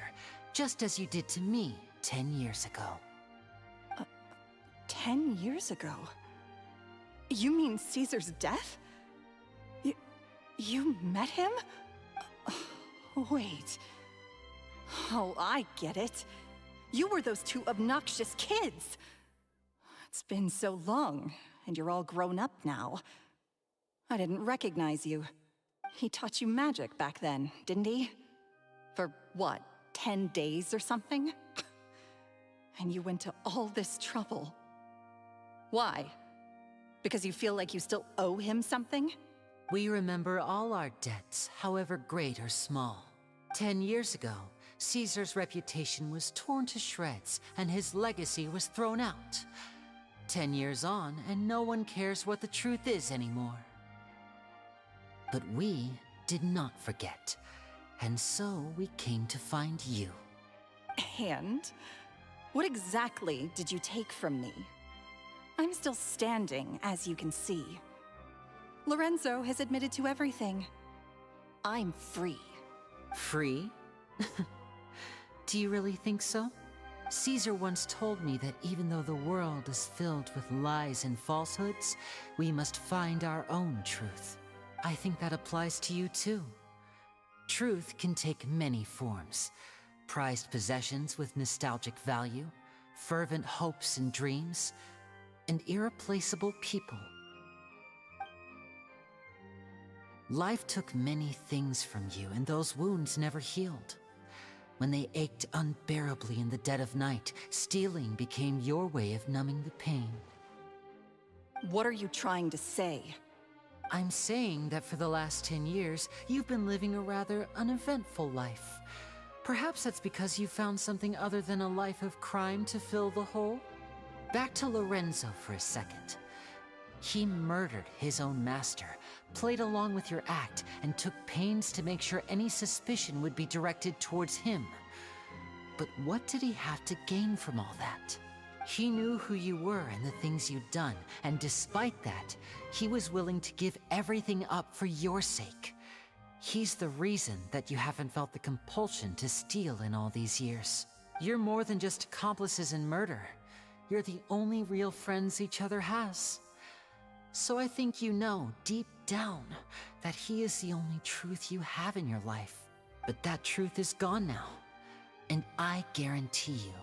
just as you did to me 10 years ago. 10 years ago? You mean Caesar's death? You met him? Wait. Oh, I get it. You were those two obnoxious kids. It's been so long, and you're all grown up now. I didn't recognize you. He taught you magic back then, didn't he? For what, 10 days or something? And you went to all this trouble. Why? Because you feel like you still owe him something? We remember all our debts, however great or small. 10 years ago, Caesar's reputation was torn to shreds, and his legacy was thrown out. 10 years on, and no one cares what the truth is anymore. But we did not forget, and so we came to find you. And? What exactly did you take from me? I'm still standing, as you can see. Lorenzo has admitted to everything. I'm free. Free? Do you really think so? Caesar once told me that even though the world is filled with lies and falsehoods, we must find our own truth. I think that applies to you too. Truth can take many forms. Prized possessions with nostalgic value, fervent hopes and dreams, and irreplaceable people. Life took many things from you, and those wounds never healed. When they ached unbearably in the dead of night, stealing became your way of numbing the pain. What are you trying to say? I'm saying that for the last 10 years, you've been living a rather uneventful life. Perhaps that's because you found something other than a life of crime to fill the hole? Back to Lorenzo for a second. He murdered his own master, played along with your act, and took pains to make sure any suspicion would be directed towards him. But what did he have to gain from all that? He knew who you were and the things you'd done, and despite that, he was willing to give everything up for your sake. He's the reason that you haven't felt the compulsion to steal in all these years. You're more than just accomplices in murder. You're the only real friends each other has. So I think you know, deep down, that he is the only truth you have in your life. But that truth is gone now. And I guarantee you,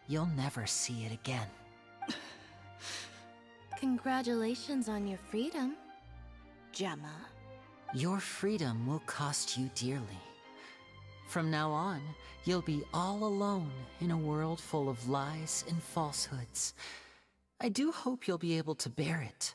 you'll never see it again. Congratulations on your freedom, Gemma. Your freedom will cost you dearly. From now on, you'll be all alone in a world full of lies and falsehoods. I do hope you'll be able to bear it.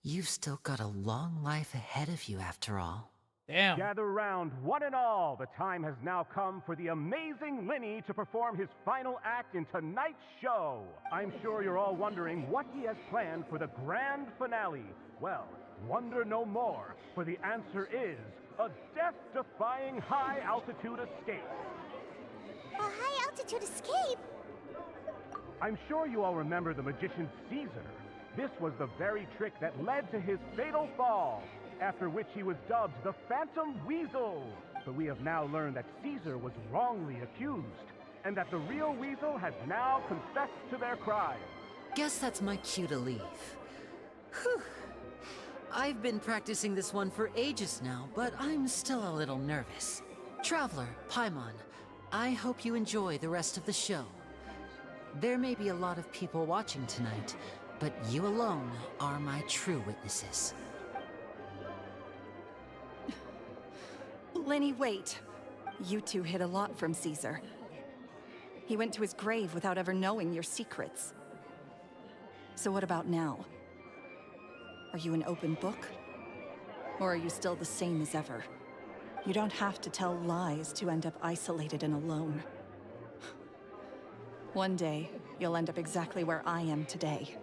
You've still got a long life ahead of you after all. Damn. Gather round, one and all. The time has now come for the amazing Linny to perform his final act in tonight's show. I'm sure you're all wondering what he has planned for the grand finale. Well, wonder no more, for the answer is a death-defying high-altitude escape. A high-altitude escape? I'm sure you all remember the magician Caesar. This was the very trick that led to his fatal fall, after which he was dubbed the Phantom Weasel. But we have now learned that Caesar was wrongly accused, and that the real Weasel has now confessed to their crime. Guess that's my cue to leave. Whew. I've been practicing this one for ages now, but I'm still a little nervous. Traveler, Paimon, I hope you enjoy the rest of the show. There may be a lot of people watching tonight, but you alone are my true witnesses. Linny, wait. You two hid a lot from Caesar. He went to his grave without ever knowing your secrets. So what about now? Are you an open book? Or are you still the same as ever? You don't have to tell lies to end up isolated and alone. One day, you'll end up exactly where I am today.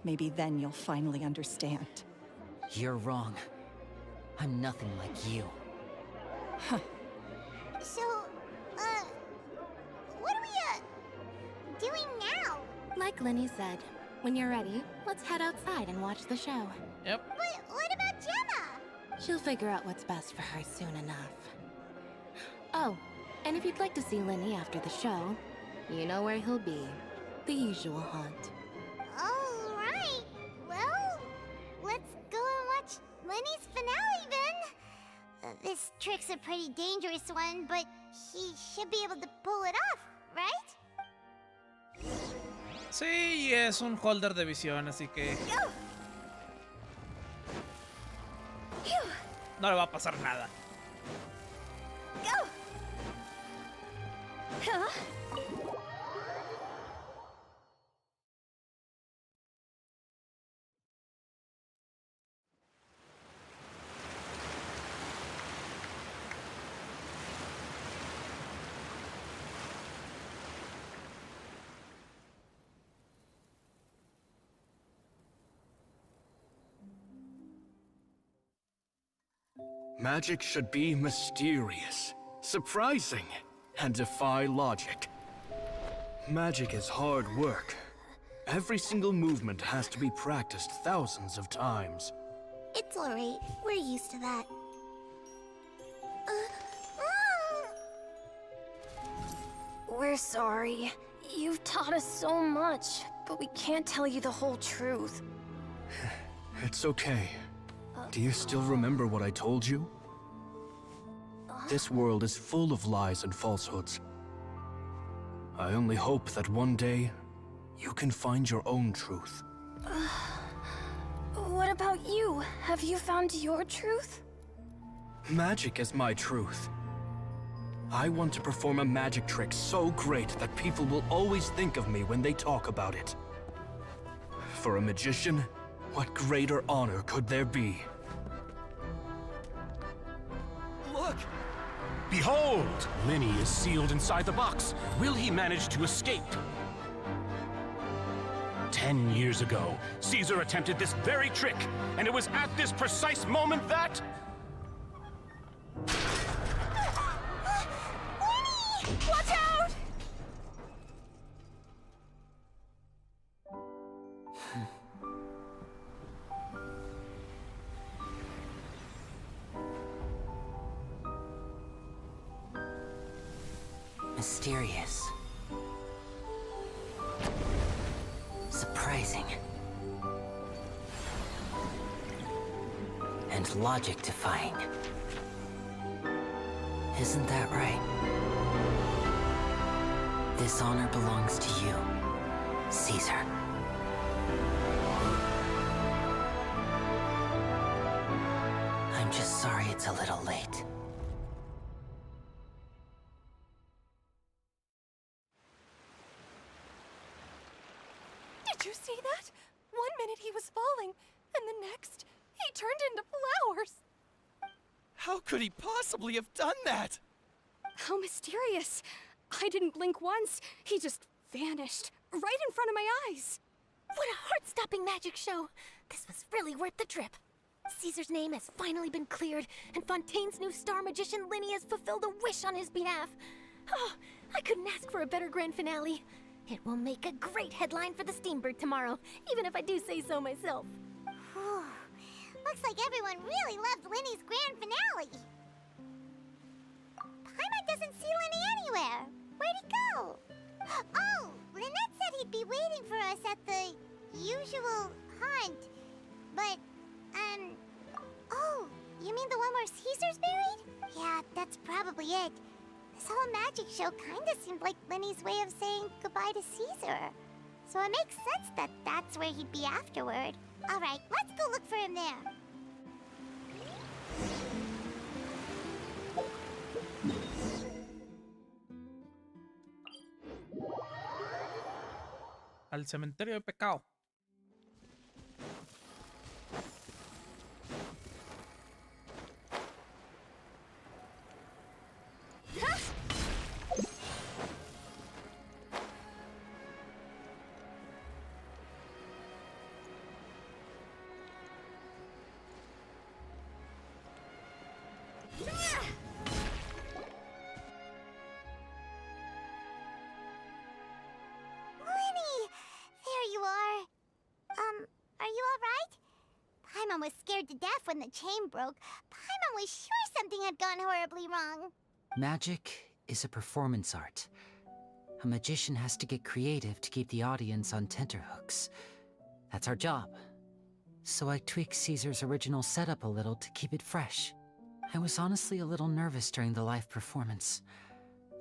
Maybe then you'll finally understand. You're wrong. I'm nothing like you. So, what are we, doing now? Like Linny said, when you're ready, let's head outside and watch the show. Yep. But what about Gemma? She'll figure out what's best for her soon enough. Oh, and if you'd like to see Linny after the show, you know where he'll be. The usual haunt. All right. Well, let's go and watch Linny's finale then. This trick's a pretty dangerous one, but he should be able to pull it off, right? Sí, es un holder de visión, así que Go! Phew! no le va a pasar nada. Go! Huh? Magic should be mysterious, surprising, and defy logic. Magic is hard work. Every single movement has to be practiced thousands of times. It's alright. We're used to that. We're sorry. You've taught us so much, but we can't tell you the whole truth. It's okay. Do you still remember what I told you? This world is full of lies and falsehoods. I only hope that one day, you can find your own truth. What about you? Have you found your truth? Magic is my truth. I want to perform a magic trick so great that people will always think of me when they talk about it. For a magician, what greater honor could there be? Look! Behold! Linny is sealed inside the box. Will he manage to escape? 10 years ago, Caesar attempted this very trick, and it was at this precise moment that... Watch out! Mysterious. Surprising. And logic-defying. Isn't that right? This honor belongs to you, Caesar. I'm just sorry it's a little late. Did you see that? 1 minute he was falling, and the next, he turned into flowers. How could he possibly have done that? How mysterious. I didn't blink once. He just vanished, right in front of my eyes. What a heart-stopping magic show! This was really worth the trip. Caesar's name has finally been cleared, and Fontaine's new star magician Linny has fulfilled a wish on his behalf. Oh, I couldn't ask for a better grand finale. It will make a great headline for the Steambird tomorrow, even if I do say so myself. Looks like everyone really loved Linny's grand finale. Paimon doesn't see Linny anywhere. Where'd he go? Oh, Lynette said he'd be waiting for us at the usual hunt. But, oh, you mean the one where Caesar's buried? Yeah, that's probably it. This whole magic show kinda seemed like Linny's way of saying goodbye to Caesar. So it makes sense that that's where he'd be afterward. Alright, let's go look for him there. Al cementerio de pecado. Paimon was scared to death when the chain broke. Paimon was sure something had gone horribly wrong. Magic is a performance art. A magician has to get creative to keep the audience on tenterhooks. That's our job. So I tweaked Caesar's original setup a little to keep it fresh. I was honestly a little nervous during the live performance.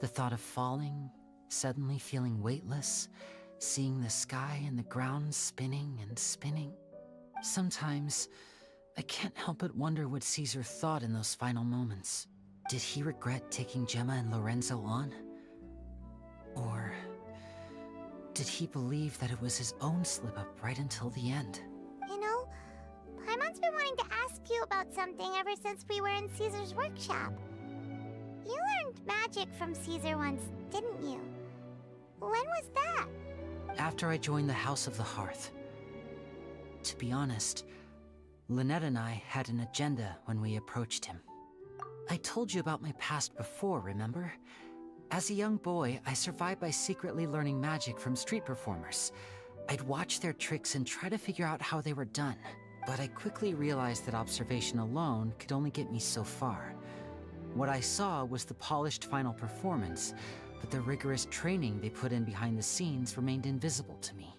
The thought of falling, suddenly feeling weightless, seeing the sky and the ground spinning and spinning. Sometimes, I can't help but wonder what Caesar thought in those final moments. Did he regret taking Gemma and Lorenzo on? Or did he believe that it was his own slip-up right until the end? You know, Paimon's been wanting to ask you about something ever since we were in Caesar's workshop. You learned magic from Caesar once, didn't you? When was that? After I joined the House of the Hearth. To be honest, Lynette and I had an agenda when we approached him. I told you about my past before, remember? As a young boy, I survived by secretly learning magic from street performers. I'd watch their tricks and try to figure out how they were done. But I quickly realized that observation alone could only get me so far. What I saw was the polished final performance, but the rigorous training they put in behind the scenes remained invisible to me.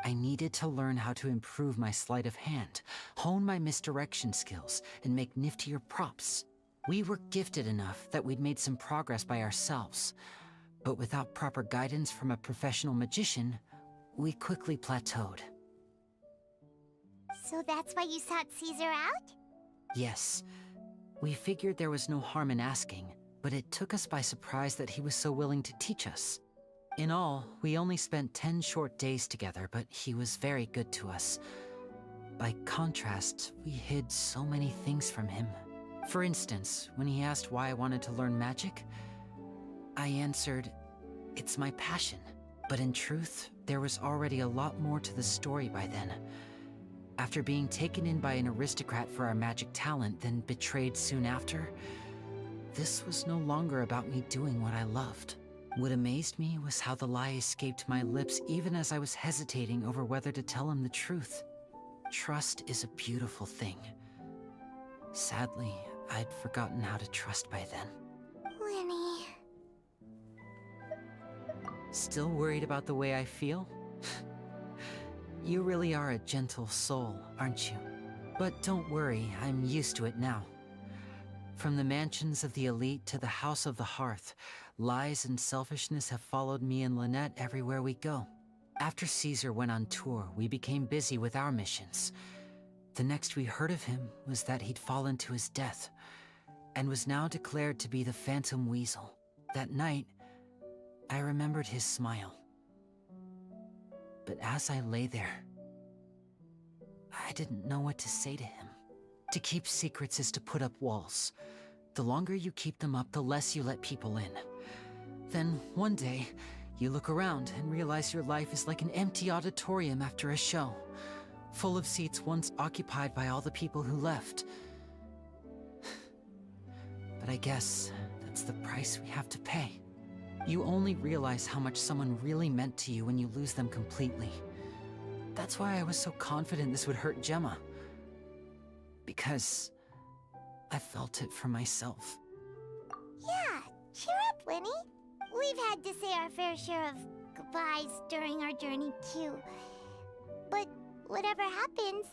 I needed to learn how to improve my sleight of hand, hone my misdirection skills, and make niftier props. We were gifted enough that we'd made some progress by ourselves, but without proper guidance from a professional magician, we quickly plateaued. So that's why you sought Caesar out? Yes. We figured there was no harm in asking, but it took us by surprise that he was so willing to teach us. In all, we only spent 10 short days together, but he was very good to us. By contrast, we hid so many things from him. For instance, when he asked why I wanted to learn magic, I answered, "It's my passion." But in truth, there was already a lot more to the story by then. After being taken in by an aristocrat for our magic talent, then betrayed soon after, this was no longer about me doing what I loved. What amazed me was how the lie escaped my lips even as I was hesitating over whether to tell him the truth. Trust is a beautiful thing. Sadly, I'd forgotten how to trust by then. Winnie. Still worried about the way I feel? You really are a gentle soul, aren't you? But don't worry, I'm used to it now. From the mansions of the elite to the House of the Hearth, lies and selfishness have followed me and Lynette everywhere we go. After Caesar went on tour, we became busy with our missions. The next we heard of him was that he'd fallen to his death, and was now declared to be the Phantom Weasel. That night, I remembered his smile. But as I lay there, I didn't know what to say to him. To keep secrets is to put up walls. The longer you keep them up, the less you let people in. Then, one day, you look around and realize your life is like an empty auditorium after a show, full of seats once occupied by all the people who left. But I guess that's the price we have to pay. You only realize how much someone really meant to you when you lose them completely. That's why I was so confident this would hurt Gemma. Because I felt it for myself. Yeah, cheer up, Winnie. We've had to say our fair share of goodbyes during our journey, too. But whatever happens,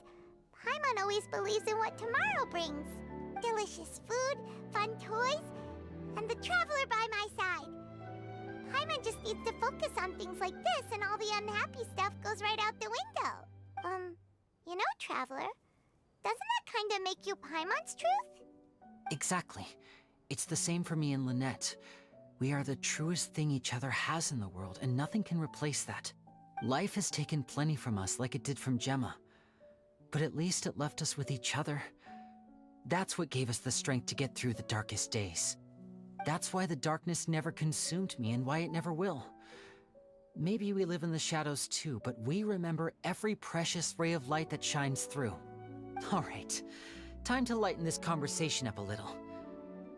Paimon always believes in what tomorrow brings. Delicious food, fun toys, and the traveler by my side. Paimon just needs to focus on things like this, and all the unhappy stuff goes right out the window. You know, Traveler, doesn't that kind of make you Paimon's truth? Exactly. It's the same for me and Lynette. We are the truest thing each other has in the world, and nothing can replace that. Life has taken plenty from us, like it did from Gemma. But at least it left us with each other. That's what gave us the strength to get through the darkest days. That's why the darkness never consumed me, and why it never will. Maybe we live in the shadows too, but we remember every precious ray of light that shines through. All right, time to lighten this conversation up a little.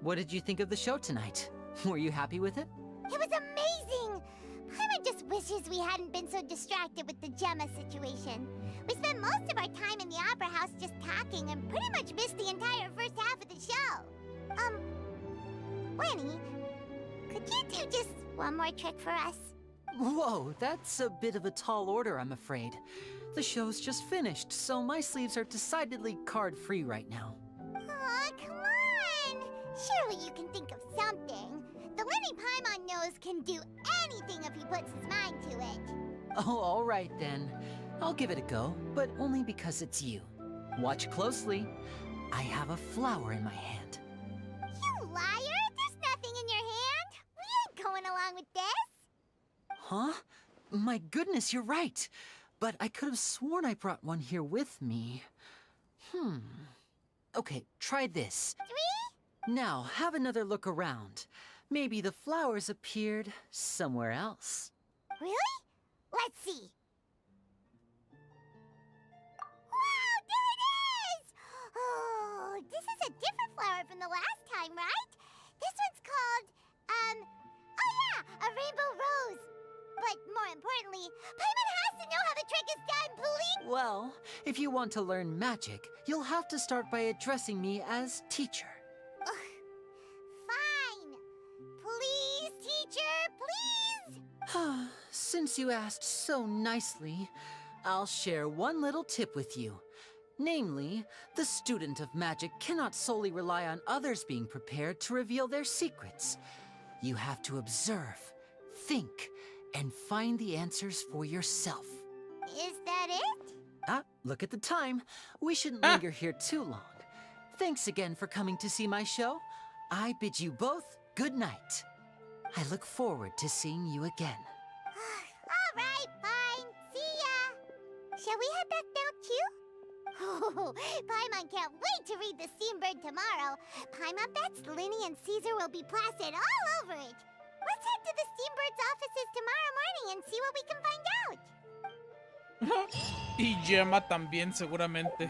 What did you think of the show tonight? Were you happy with it? It was amazing! Paimon just wishes we hadn't been so distracted with the Gemma situation. We spent most of our time in the Opera House just talking and pretty much missed the entire first half of the show. Winnie, could you do just one more trick for us? Whoa, that's a bit of a tall order, I'm afraid. The show's just finished, so my sleeves are decidedly card-free right now. Aw, come on! Surely you can think of something. The Winnie Paimon knows can do anything if he puts his mind to it. Oh, all right then. I'll give it a go, but only because it's you. Watch closely. I have a flower in my hand. You liar! There's nothing in your hand! We ain't going along with this! Huh? My goodness, you're right. But I could have sworn I brought one here with me. Okay, try this. 3? Now, have another look around. Maybe the flowers appeared somewhere else. Really? Let's see. Wow, there it is! Oh, this is a different flower from the last time, right? This one's called, oh yeah, a rainbow rose. But more importantly, Paimon has to know how the trick is done, please! Well, if you want to learn magic, you'll have to start by addressing me as teacher. Fine. Please, teacher, please! Since you asked so nicely, I'll share one little tip with you. Namely, the student of magic cannot solely rely on others being prepared to reveal their secrets. You have to observe, think, and find the answers for yourself. Is that it? Look at the time. We shouldn't linger here too long. Thanks again for coming to see my show. I bid you both good night. I look forward to seeing you again. All right, fine. See ya. Shall we head back now, too? Oh, Paimon can't wait to read The Steambird tomorrow. Paimon bets Linny and Caesar will be plastered all over it. Let's head to the Steambird's offices tomorrow morning and see what we can find out. Y Gemma también, seguramente.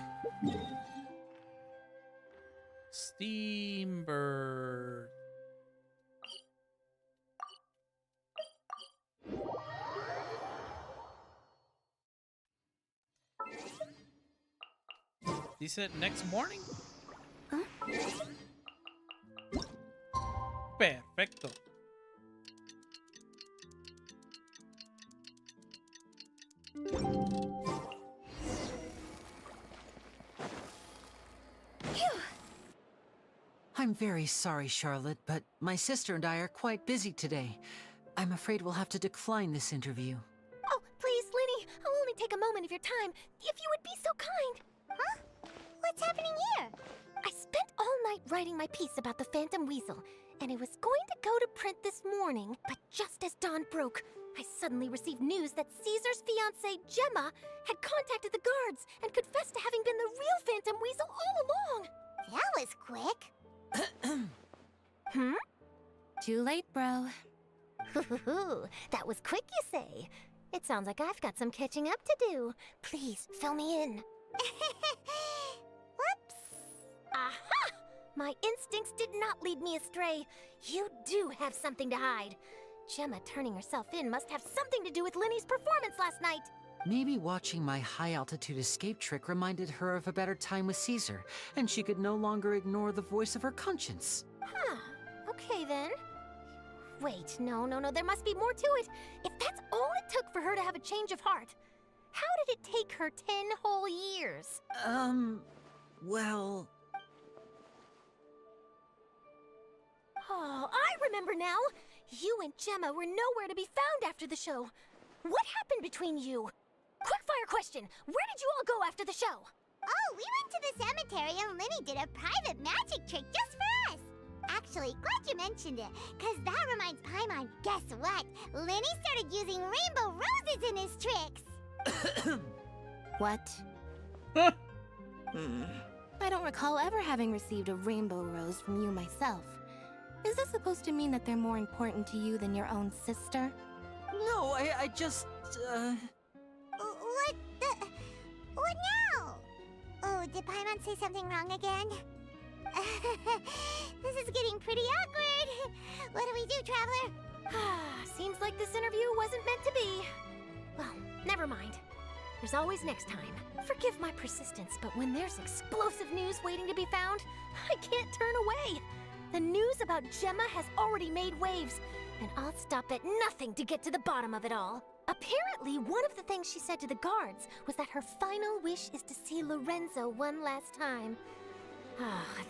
Steambird. He said next morning. Perfecto. I'm very sorry, Charlotte, but my sister and I are quite busy today. I'm afraid we'll have to decline this interview. Oh, please, Linny, I'll only take a moment of your time, if you would be so kind. Huh? What's happening here? I spent all night writing my piece about the Phantom Weasel, and it was going to go to print this morning, but just as dawn broke, I suddenly received news that Caesar's fiancée, Gemma, had contacted the guards and confessed to having been the real Phantom Weasel all along. That was quick. Too late, bro. That was quick, you say? It sounds like I've got some catching up to do. Please, fill me in. Whoops. Aha! My instincts did not lead me astray. You do have something to hide. Gemma turning herself in must have something to do with Linny's performance last night. Maybe watching my high-altitude escape trick reminded her of a better time with Caesar, and she could no longer ignore the voice of her conscience. Huh. Okay, then. Wait, no, there must be more to it. If that's all it took for her to have a change of heart, how did it take her 10 whole years? Well... Oh, I remember now! You and Gemma were nowhere to be found after the show. What happened between you? Quickfire question! Where did you all go after the show? Oh, we went to the cemetery and Linny did a private magic trick just for us. Actually, glad you mentioned it, because that reminds Paimon, guess what? Linny started using rainbow roses in his tricks. What? I don't recall ever having received a rainbow rose from you myself. Is this supposed to mean that they're more important to you than your own sister? No, I just, What now? Oh, did Paimon say something wrong again? This is getting pretty awkward. What do we do, Traveler? Seems like this interview wasn't meant to be. Well, never mind. There's always next time. Forgive my persistence, but when there's explosive news waiting to be found, I can't turn away. The news about Gemma has already made waves, and I'll stop at nothing to get to the bottom of it all. Apparently, one of the things she said to the guards was that her final wish is to see Lorenzo one last time.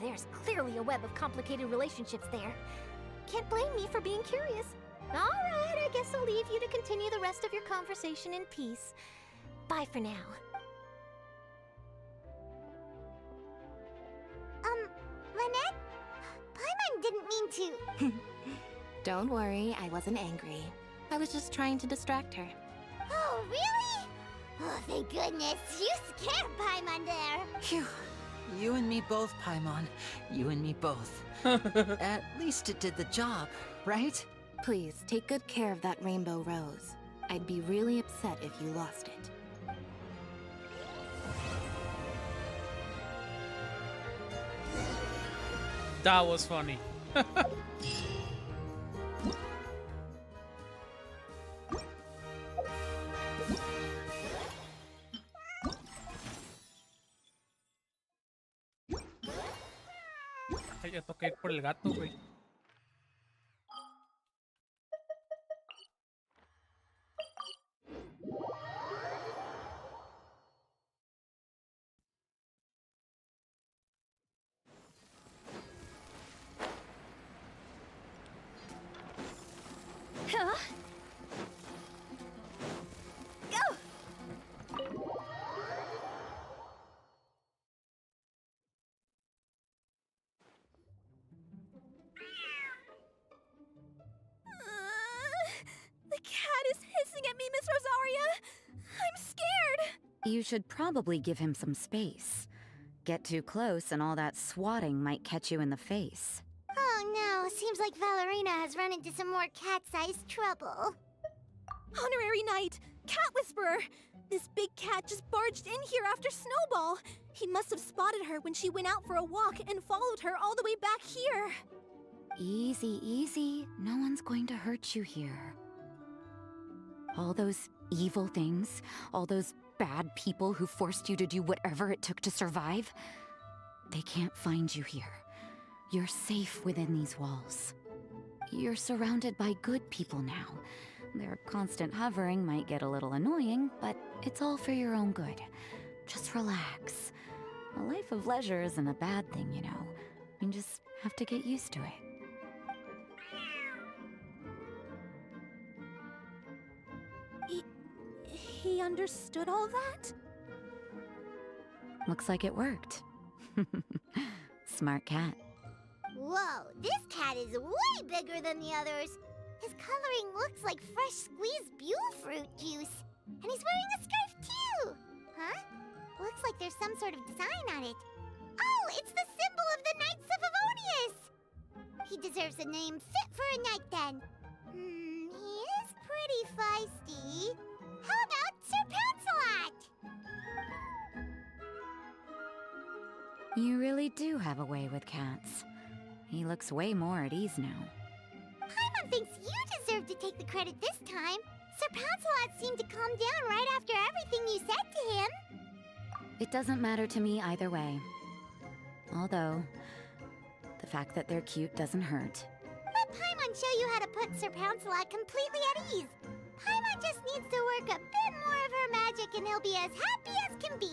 There's clearly a web of complicated relationships there. Can't blame me for being curious. All right, I guess I'll leave you to continue the rest of your conversation in peace. Bye for now. Lynette? Paimon didn't mean to... Don't worry, I wasn't angry. I was just trying to distract her. Oh, really? Oh, thank goodness. You scared Paimon there. Phew. You and me both, Paimon. You and me both. At least it did the job, right? Please, take good care of that rainbow rose. I'd be really upset if you lost it. That was funny. Ya toqué por el gato, güey. You should probably give him some space. Get too close and all that swatting might catch you in the face. Oh no, seems like Valerina has run into some more cat-sized trouble. Honorary Knight! Cat Whisperer! This big cat just barged in here after Snowball. He must have spotted her when she went out for a walk and followed her all the way back here. Easy, easy. No one's going to hurt you here. All those evil things, all those bad people who forced you to do whatever it took to survive, they can't find you here. You're safe within these walls. You're surrounded by good people now. Their constant hovering might get a little annoying, but it's all for your own good. Just relax. A life of leisure isn't a bad thing, you know. You just have to get used to it. He understood all that? Looks like it worked. Smart cat. Whoa, this cat is way bigger than the others. His coloring looks like fresh squeezed Buell fruit juice. And he's wearing a scarf too! Huh? Looks like there's some sort of design on it. Oh, it's the symbol of the Knights of Avonius! He deserves a name fit for a knight then. He is pretty feisty. How about Sir Pouncelot? You really do have a way with cats. He looks way more at ease now. Paimon thinks you deserve to take the credit this time. Sir Pouncelot seemed to calm down right after everything you said to him. It doesn't matter to me either way. Although, the fact that they're cute doesn't hurt. Let Paimon show you how to put Sir Pouncelot completely at ease. Paimon just needs to work a bit more of her magic and he'll be as happy as can be.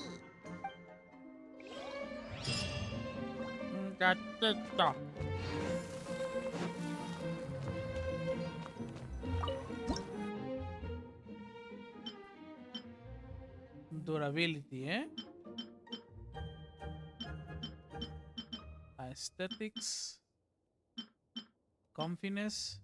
Durability, eh? Aesthetics. Comfiness.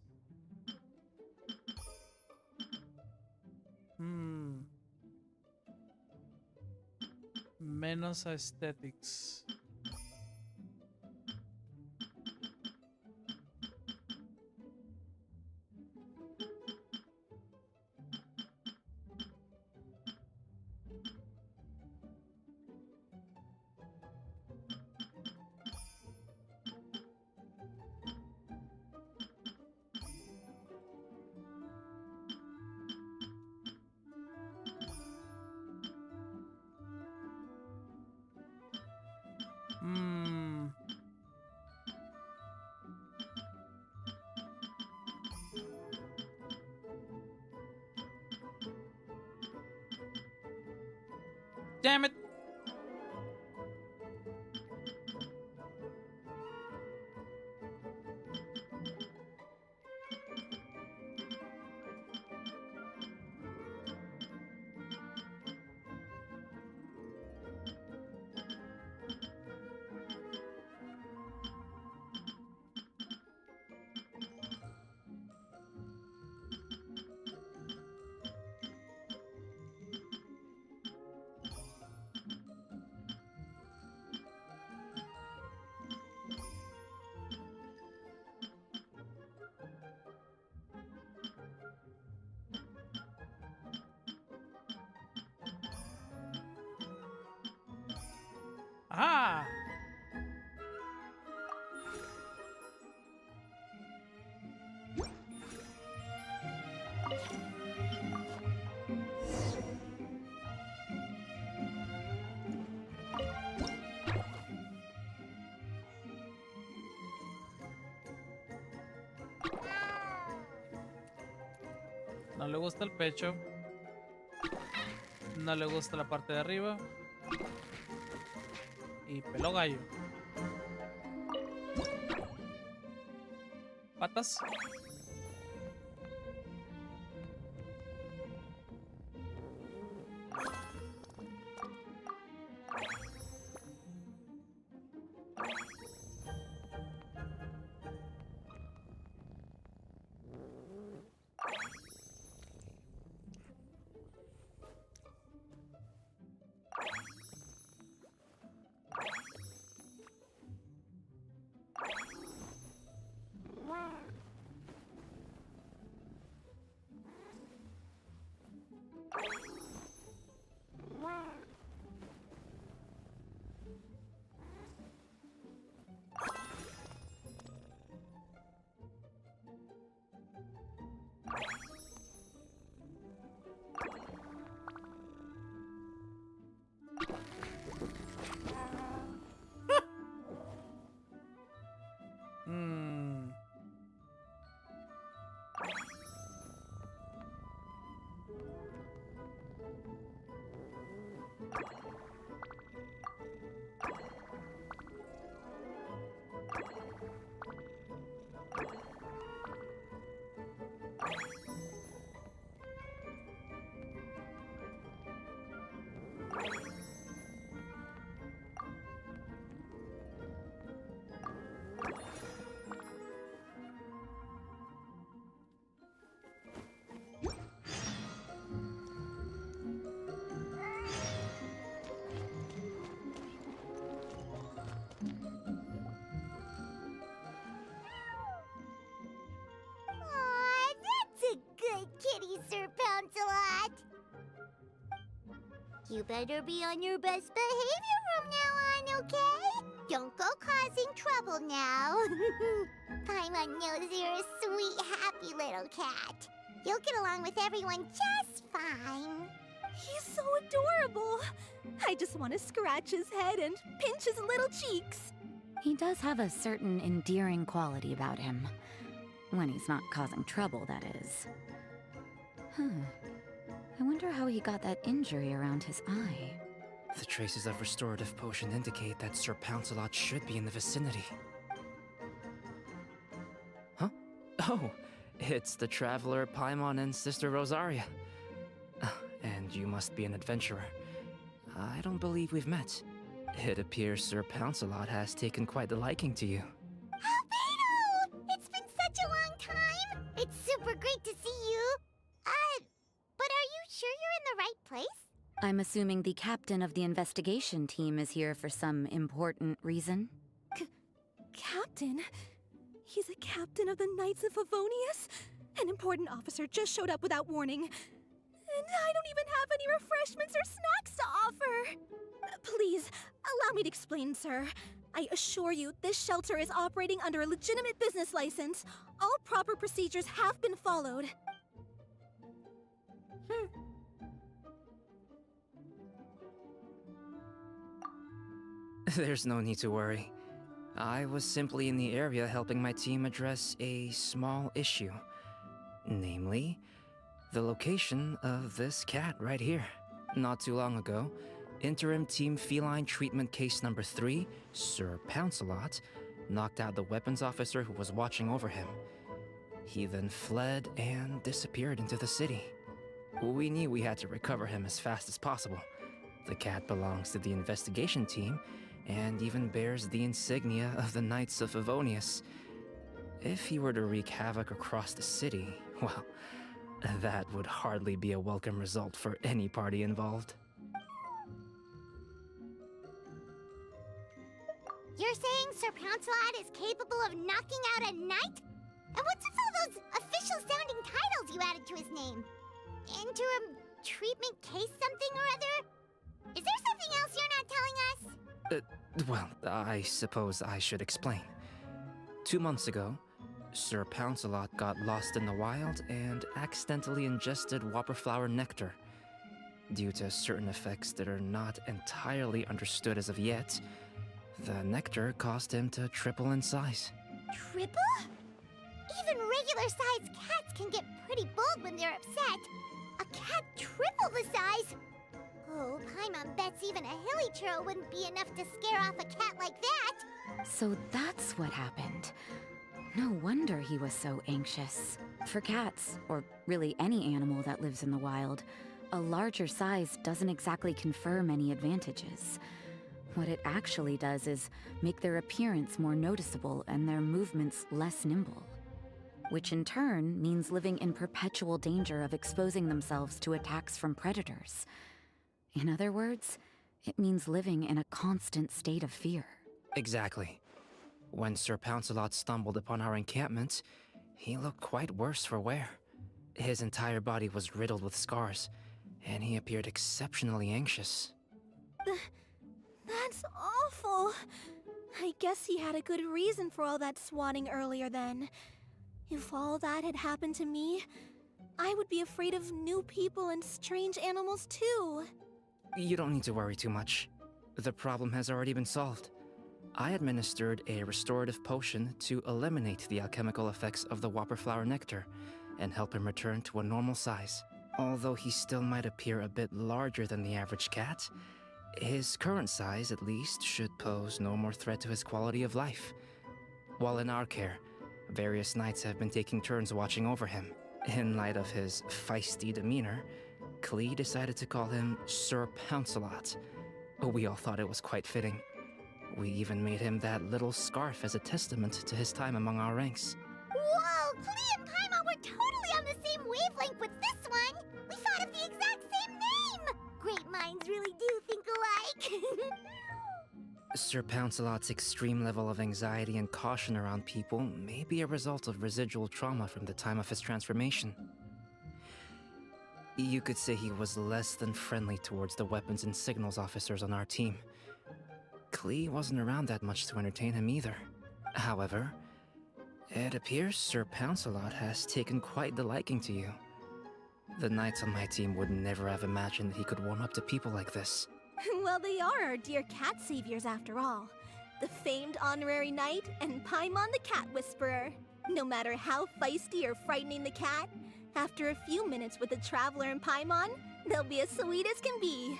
Menos aesthetics. Damn it! Ah! No le gusta el pecho. No le gusta la parte de arriba. Y peló gallo. Patas. You better be on your best behavior from now on, okay? Don't go causing trouble now. Paimon knows you're a sweet, happy little cat. You'll get along with everyone just fine. He's so adorable. I just want to scratch his head and pinch his little cheeks. He does have a certain endearing quality about him. When he's not causing trouble, that is. I wonder how he got that injury around his eye. The traces of restorative potion indicate that Sir Pouncelot should be in the vicinity. Huh? Oh, it's the traveler Paimon and Sister Rosaria. And you must be an adventurer. I don't believe we've met. It appears Sir Pouncelot has taken quite the liking to you. Albedo! It's been such a long time! It's super great to see you! But are you sure you're in the right place? I'm assuming the captain of the investigation team is here for some important reason? Captain? He's a captain of the Knights of Favonius? An important officer just showed up without warning. And I don't even have any refreshments or snacks to offer! Please, allow me to explain, sir. I assure you, this shelter is operating under a legitimate business license. All proper procedures have been followed. There's no need to worry. I was simply in the area helping my team address a small issue. Namely, the location of this cat right here. Not too long ago, Interim Team Feline Treatment Case Number 3, Sir Pouncelot, knocked out the weapons officer who was watching over him. He then fled and disappeared into the city. We knew we had to recover him as fast as possible. The cat belongs to the investigation team, and even bears the insignia of the Knights of Favonius. If he were to wreak havoc across the city, well, that would hardly be a welcome result for any party involved. You're saying Sir Pouncelot is capable of knocking out a knight? And what's with all those official-sounding titles you added to his name? Interim treatment case something or other? Is there something else you're not telling us? Well, I suppose I should explain. 2 months ago, Sir Pouncelot got lost in the wild and accidentally ingested whopperflower nectar. Due to certain effects that are not entirely understood as of yet, the nectar caused him to triple in size. Triple? Even regular-sized cats can get pretty bold when they're upset. A cat triple the size? Oh, Paimon bets even a hilly churl wouldn't be enough to scare off a cat like that. So that's what happened. No wonder he was so anxious. For cats, or really any animal that lives in the wild, a larger size doesn't exactly confer many advantages. What it actually does is make their appearance more noticeable and their movements less nimble. Which in turn means living in perpetual danger of exposing themselves to attacks from predators. In other words, it means living in a constant state of fear. Exactly. When Sir Pouncelot stumbled upon our encampment, he looked quite worse for wear. His entire body was riddled with scars, and he appeared exceptionally anxious. That's awful. I guess he had a good reason for all that swatting earlier then. If all that had happened to me, I would be afraid of new people and strange animals too. You don't need to worry too much. The problem has already been solved. I administered a restorative potion to eliminate the alchemical effects of the whopperflower nectar and help him return to a normal size. Although he still might appear a bit larger than the average cat, his current size, at least, should pose no more threat to his quality of life. While in our care, various knights have been taking turns watching over him. In light of his feisty demeanor, Klee decided to call him Sir Pouncelot. We all thought it was quite fitting. We even made him that little scarf as a testament to his time among our ranks. Whoa! Klee and Paimon were totally on the same wavelength with this one! We thought of the exact same name! Great minds really do think alike! Sir Pouncelot's extreme level of anxiety and caution around people may be a result of residual trauma from the time of his transformation. You could say he was less than friendly towards the weapons and signals officers on our team. Klee wasn't around that much to entertain him either. However, it appears Sir Pouncelot has taken quite the liking to you. The knights on my team would never have imagined that he could warm up to people like this. Well, they are our dear cat saviors after all. The famed honorary knight and Paimon the cat whisperer. No matter how feisty or frightening the cat, after a few minutes with the traveler and Paimon, they'll be as sweet as can be.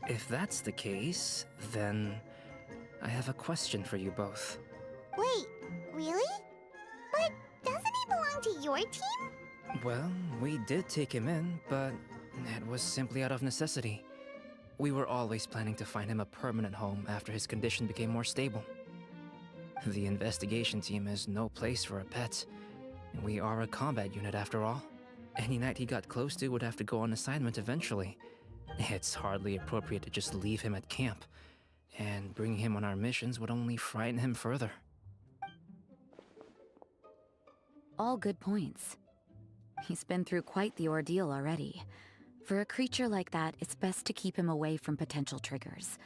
If that's the case, then I have a question for you both. Wait, really? But doesn't he belong to your team? Well, we did take him in, but it was simply out of necessity. We were always planning to find him a permanent home after his condition became more stable. The investigation team is no place for a pet. We are a combat unit after all. Any knight he got close to would have to go on assignment eventually. It's hardly appropriate to just leave him at camp, and bringing him on our missions would only frighten him further. All good points. He's been through quite the ordeal already. For a creature like that, it's best to keep him away from potential triggers.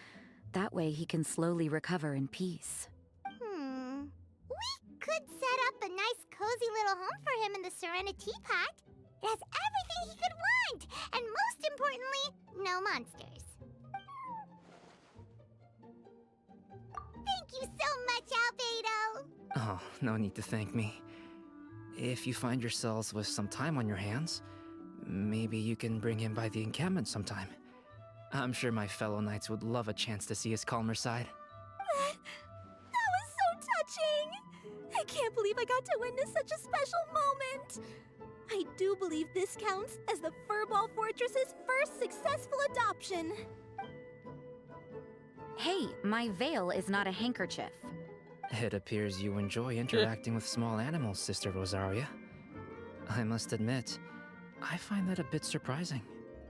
That way he can slowly recover in peace. We could set up a nice cozy little home for him in the Serenity Pot. It has everything he could want, and most importantly, no monsters. Thank you so much, Albedo! Oh, no need to thank me. If you find yourselves with some time on your hands, maybe you can bring him by the encampment sometime. I'm sure my fellow knights would love a chance to see his calmer side. That was so touching! I can't believe I got to witness such a special moment! I do believe this counts as the Furball Fortress's first successful adoption. Hey, my veil is not a handkerchief. It appears you enjoy interacting with small animals, Sister Rosaria. I must admit, I find that a bit surprising.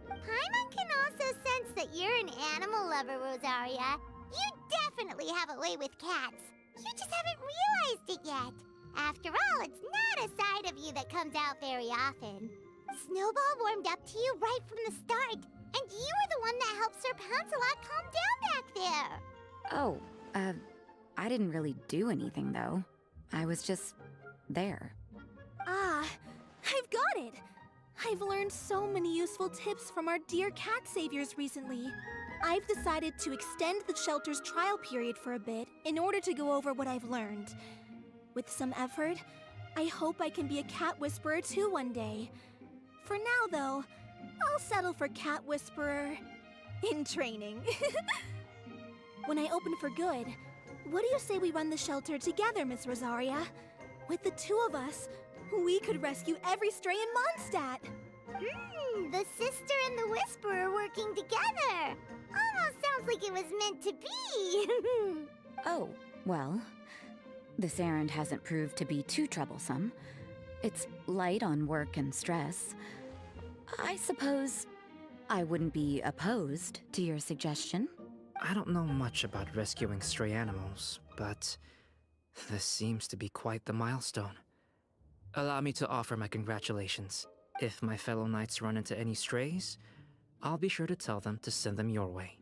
Paimon can also sense that you're an animal lover, Rosaria. You definitely have a way with cats. You just haven't realized it yet. After all, it's not a side of you that comes out very often. Snowball warmed up to you right from the start, and you were the one that helped Sir Pouncelot calm down back there. Oh, I didn't really do anything though. I was just there. Ah, I've got it! I've learned so many useful tips from our dear cat saviors recently. I've decided to extend the shelter's trial period for a bit in order to go over what I've learned. With some effort, I hope I can be a cat whisperer too one day. For now, though, I'll settle for cat whisperer in training. When I open for good, what do you say we run the shelter together, Miss Rosaria? With the two of us, we could rescue every stray in Mondstadt. The sister and the whisperer working together. Almost sounds like it was meant to be. Oh, well, this errand hasn't proved to be too troublesome. It's light on work and stress. I suppose I wouldn't be opposed to your suggestion. I don't know much about rescuing stray animals, but this seems to be quite the milestone. Allow me to offer my congratulations. If my fellow knights run into any strays, I'll be sure to tell them to send them your way.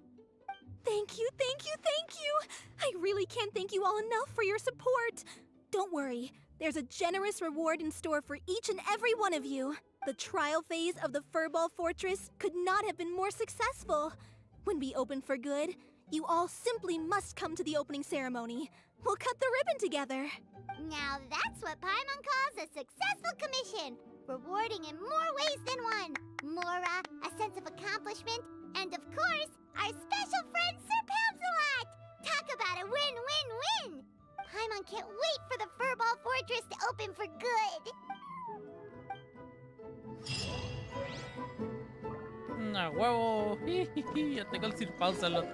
Thank you, thank you, thank you! I really can't thank you all enough for your support. Don't worry, there's a generous reward in store for each and every one of you. The trial phase of the Furball Fortress could not have been more successful. When we open for good, you all simply must come to the opening ceremony. We'll cut the ribbon together. Now that's what Paimon calls a successful commission. Rewarding in more ways than one. Mora, a sense of accomplishment, and of course, our special friend Sir Pouncelot! Talk about a win-win-win! Paimon can't wait for the Furball Fortress to open for good! ¡A huevo! Ya tengo el Sir Pausalot.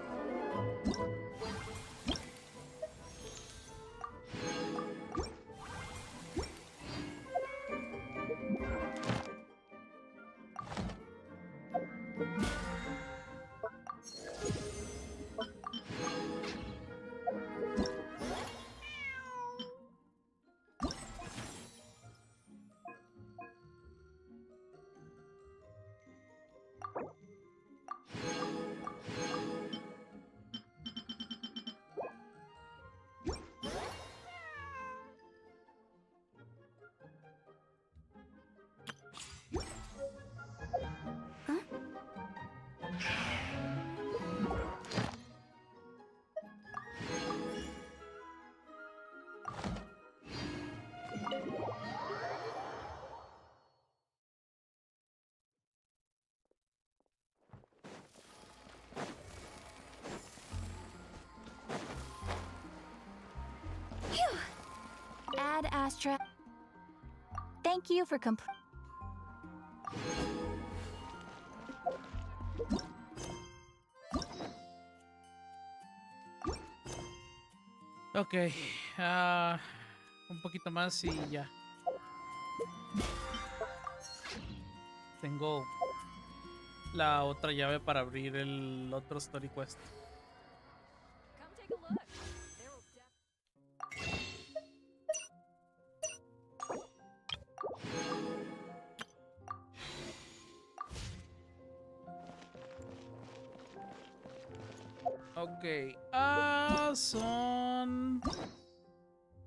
last trip. Thank you for Ok, un poquito más y ya. Tengo la otra llave para abrir el otro Story Quest. Ok, son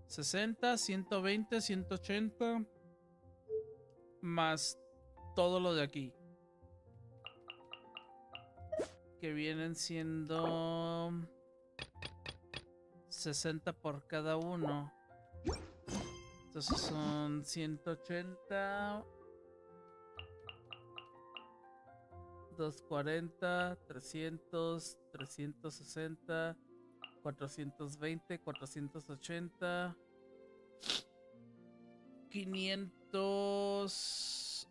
60, 120, 180 más todo lo de aquí, que vienen siendo 60 por cada uno. Entonces son 180, 240, 300, 360, 420, 480, 500.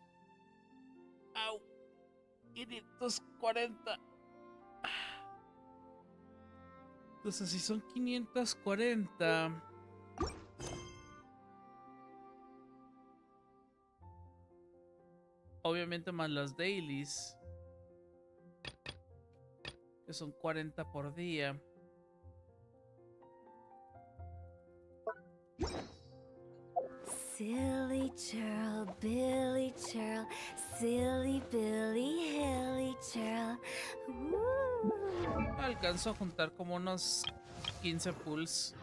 Au, 540. Entonces, si son 540, obviamente más las dailies, que son 40 por día. Silly churl, Billy churl, silly Billy, hilly churl. Alcanzo a juntar como unos 15 pulls,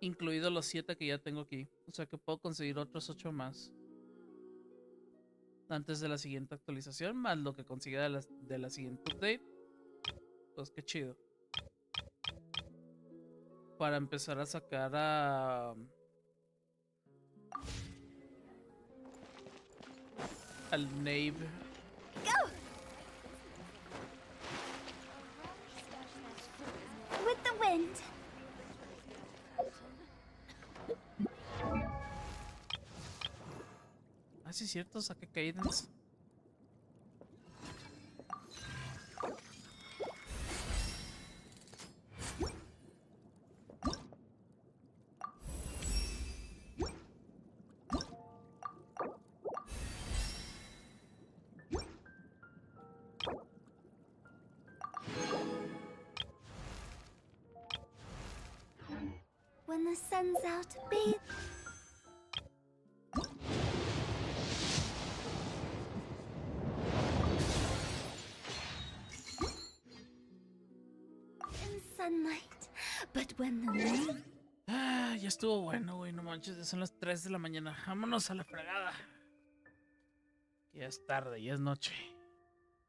incluidos los 7 que ya tengo aquí. O sea que puedo conseguir otros 8 más antes de la siguiente actualización, más lo que consiga de la siguiente update. Pues qué chido. Para empezar a sacar al Knave. Go! With the wind. Ah, sí es cierto, saqué Cadence. When the sun's out, bathe. In sunlight, but when the moon. Ya estuvo bueno, güey, no manches, ya son las 3 de la mañana. Vámonos a la fregada. Ya es tarde, ya es noche.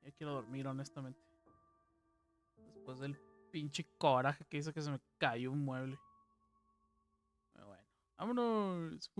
Ya quiero dormir, honestamente. Después del pinche coraje que hizo que se me cayó un mueble. Pero bueno, vámonos.